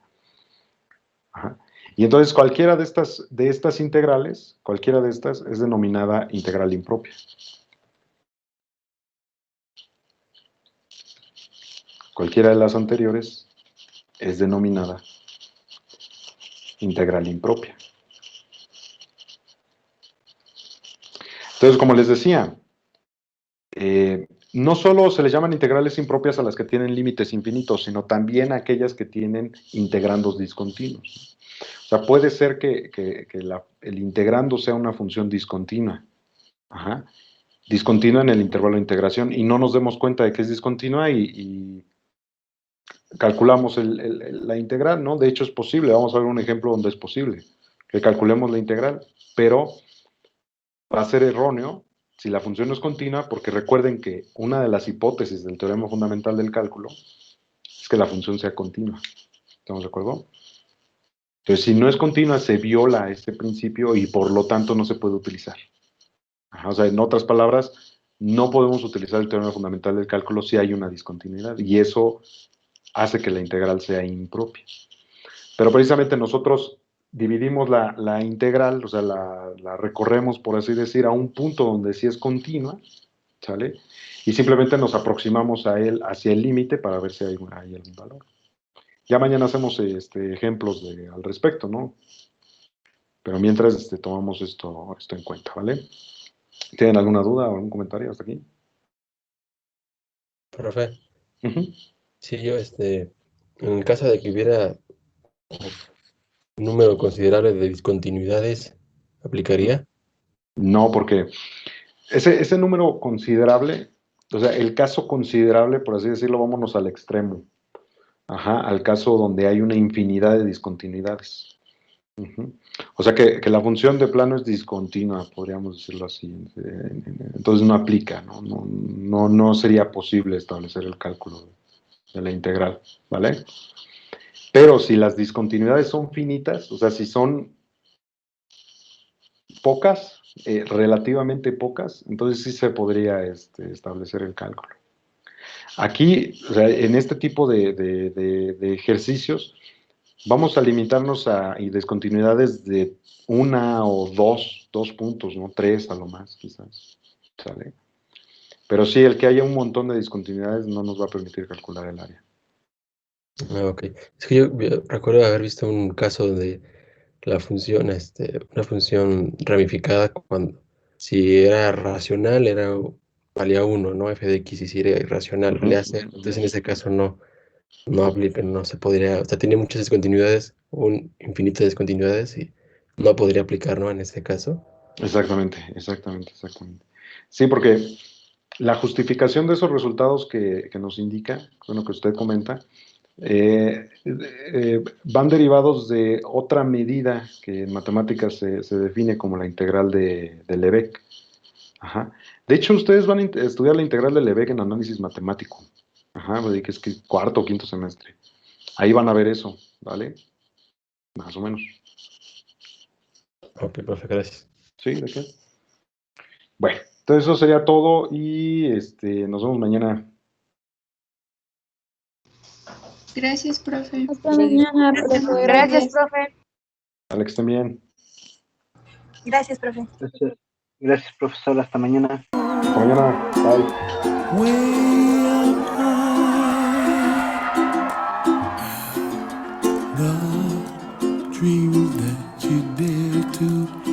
Ajá. Y entonces cualquiera de estas integrales, cualquiera de estas es denominada integral impropia. Cualquiera de las anteriores es denominada integral impropia. Entonces, como les decía, no solo se les llaman integrales impropias a las que tienen límites infinitos, sino también a aquellas que tienen integrandos discontinuos. O sea, puede ser que el integrando sea una función discontinua. Ajá. Discontinua en el intervalo de integración y no nos demos cuenta de que es discontinua y calculamos la integral, ¿no? De hecho es posible, vamos a ver un ejemplo donde es posible que calculemos la integral, pero va a ser erróneo si la función no es continua, porque recuerden que una de las hipótesis del teorema fundamental del cálculo es que la función sea continua. ¿Estamos de acuerdo? Entonces, si no es continua, se viola este principio y por lo tanto no se puede utilizar. Ajá, o sea, en otras palabras, no podemos utilizar el teorema fundamental del cálculo si hay una discontinuidad, y eso hace que la integral sea impropia. Pero precisamente nosotros dividimos la integral, o sea, la recorremos, por así decir, a un punto donde sí es continua, ¿sale? Y simplemente nos aproximamos a él hacia el límite para ver si hay algún valor. Ya mañana hacemos ejemplos al respecto, ¿no? Pero mientras tomamos esto en cuenta, ¿vale? ¿Tienen alguna duda o algún comentario hasta aquí? Profe. Sí, yo, en el caso de que hubiera un número considerable de discontinuidades, ¿aplicaría? No, porque ese número considerable, o sea, el caso considerable, por así decirlo, vámonos al extremo. Ajá, al caso donde hay una infinidad de discontinuidades. O sea que la función de plano es discontinua, podríamos decirlo así. Entonces no aplica, no sería posible establecer el cálculo de la integral, ¿vale? Pero si las discontinuidades son finitas, o sea, si son pocas, relativamente pocas, entonces sí se podría establecer el cálculo. Aquí, o sea, en este tipo de ejercicios, vamos a limitarnos a discontinuidades de una o dos puntos, ¿no? 3 a lo más, quizás, ¿sale? Pero sí, el que haya un montón de discontinuidades no nos va a permitir calcular el área. Ok. Es que yo recuerdo haber visto un caso de la función, una función ramificada cuando si era racional valía 1, ¿no? F de X, y si era irracional valía 0. Entonces en ese caso no aplica, no se podría, o sea, tiene muchas discontinuidades, un infinito de discontinuidades y no podría aplicar, ¿no? En ese caso. Exactamente. Sí, porque la justificación de esos resultados que nos indica, bueno, que usted comenta, van derivados de otra medida que en matemáticas se define como la integral de Lebesgue. Ajá. De hecho, ustedes van a estudiar la integral de Lebesgue en análisis matemático. Ajá, que es que cuarto o quinto semestre. Ahí van a ver eso, ¿vale? Más o menos. Ok, profe, gracias. Sí, ¿de qué? Bueno, entonces eso sería todo y nos vemos mañana. Gracias, profe. Hasta mañana, profe. Gracias, profe. Alex también. Gracias, profe. Gracias, profesor. Hasta mañana. Hasta mañana. Bye. Way up high, the dreams that you dare to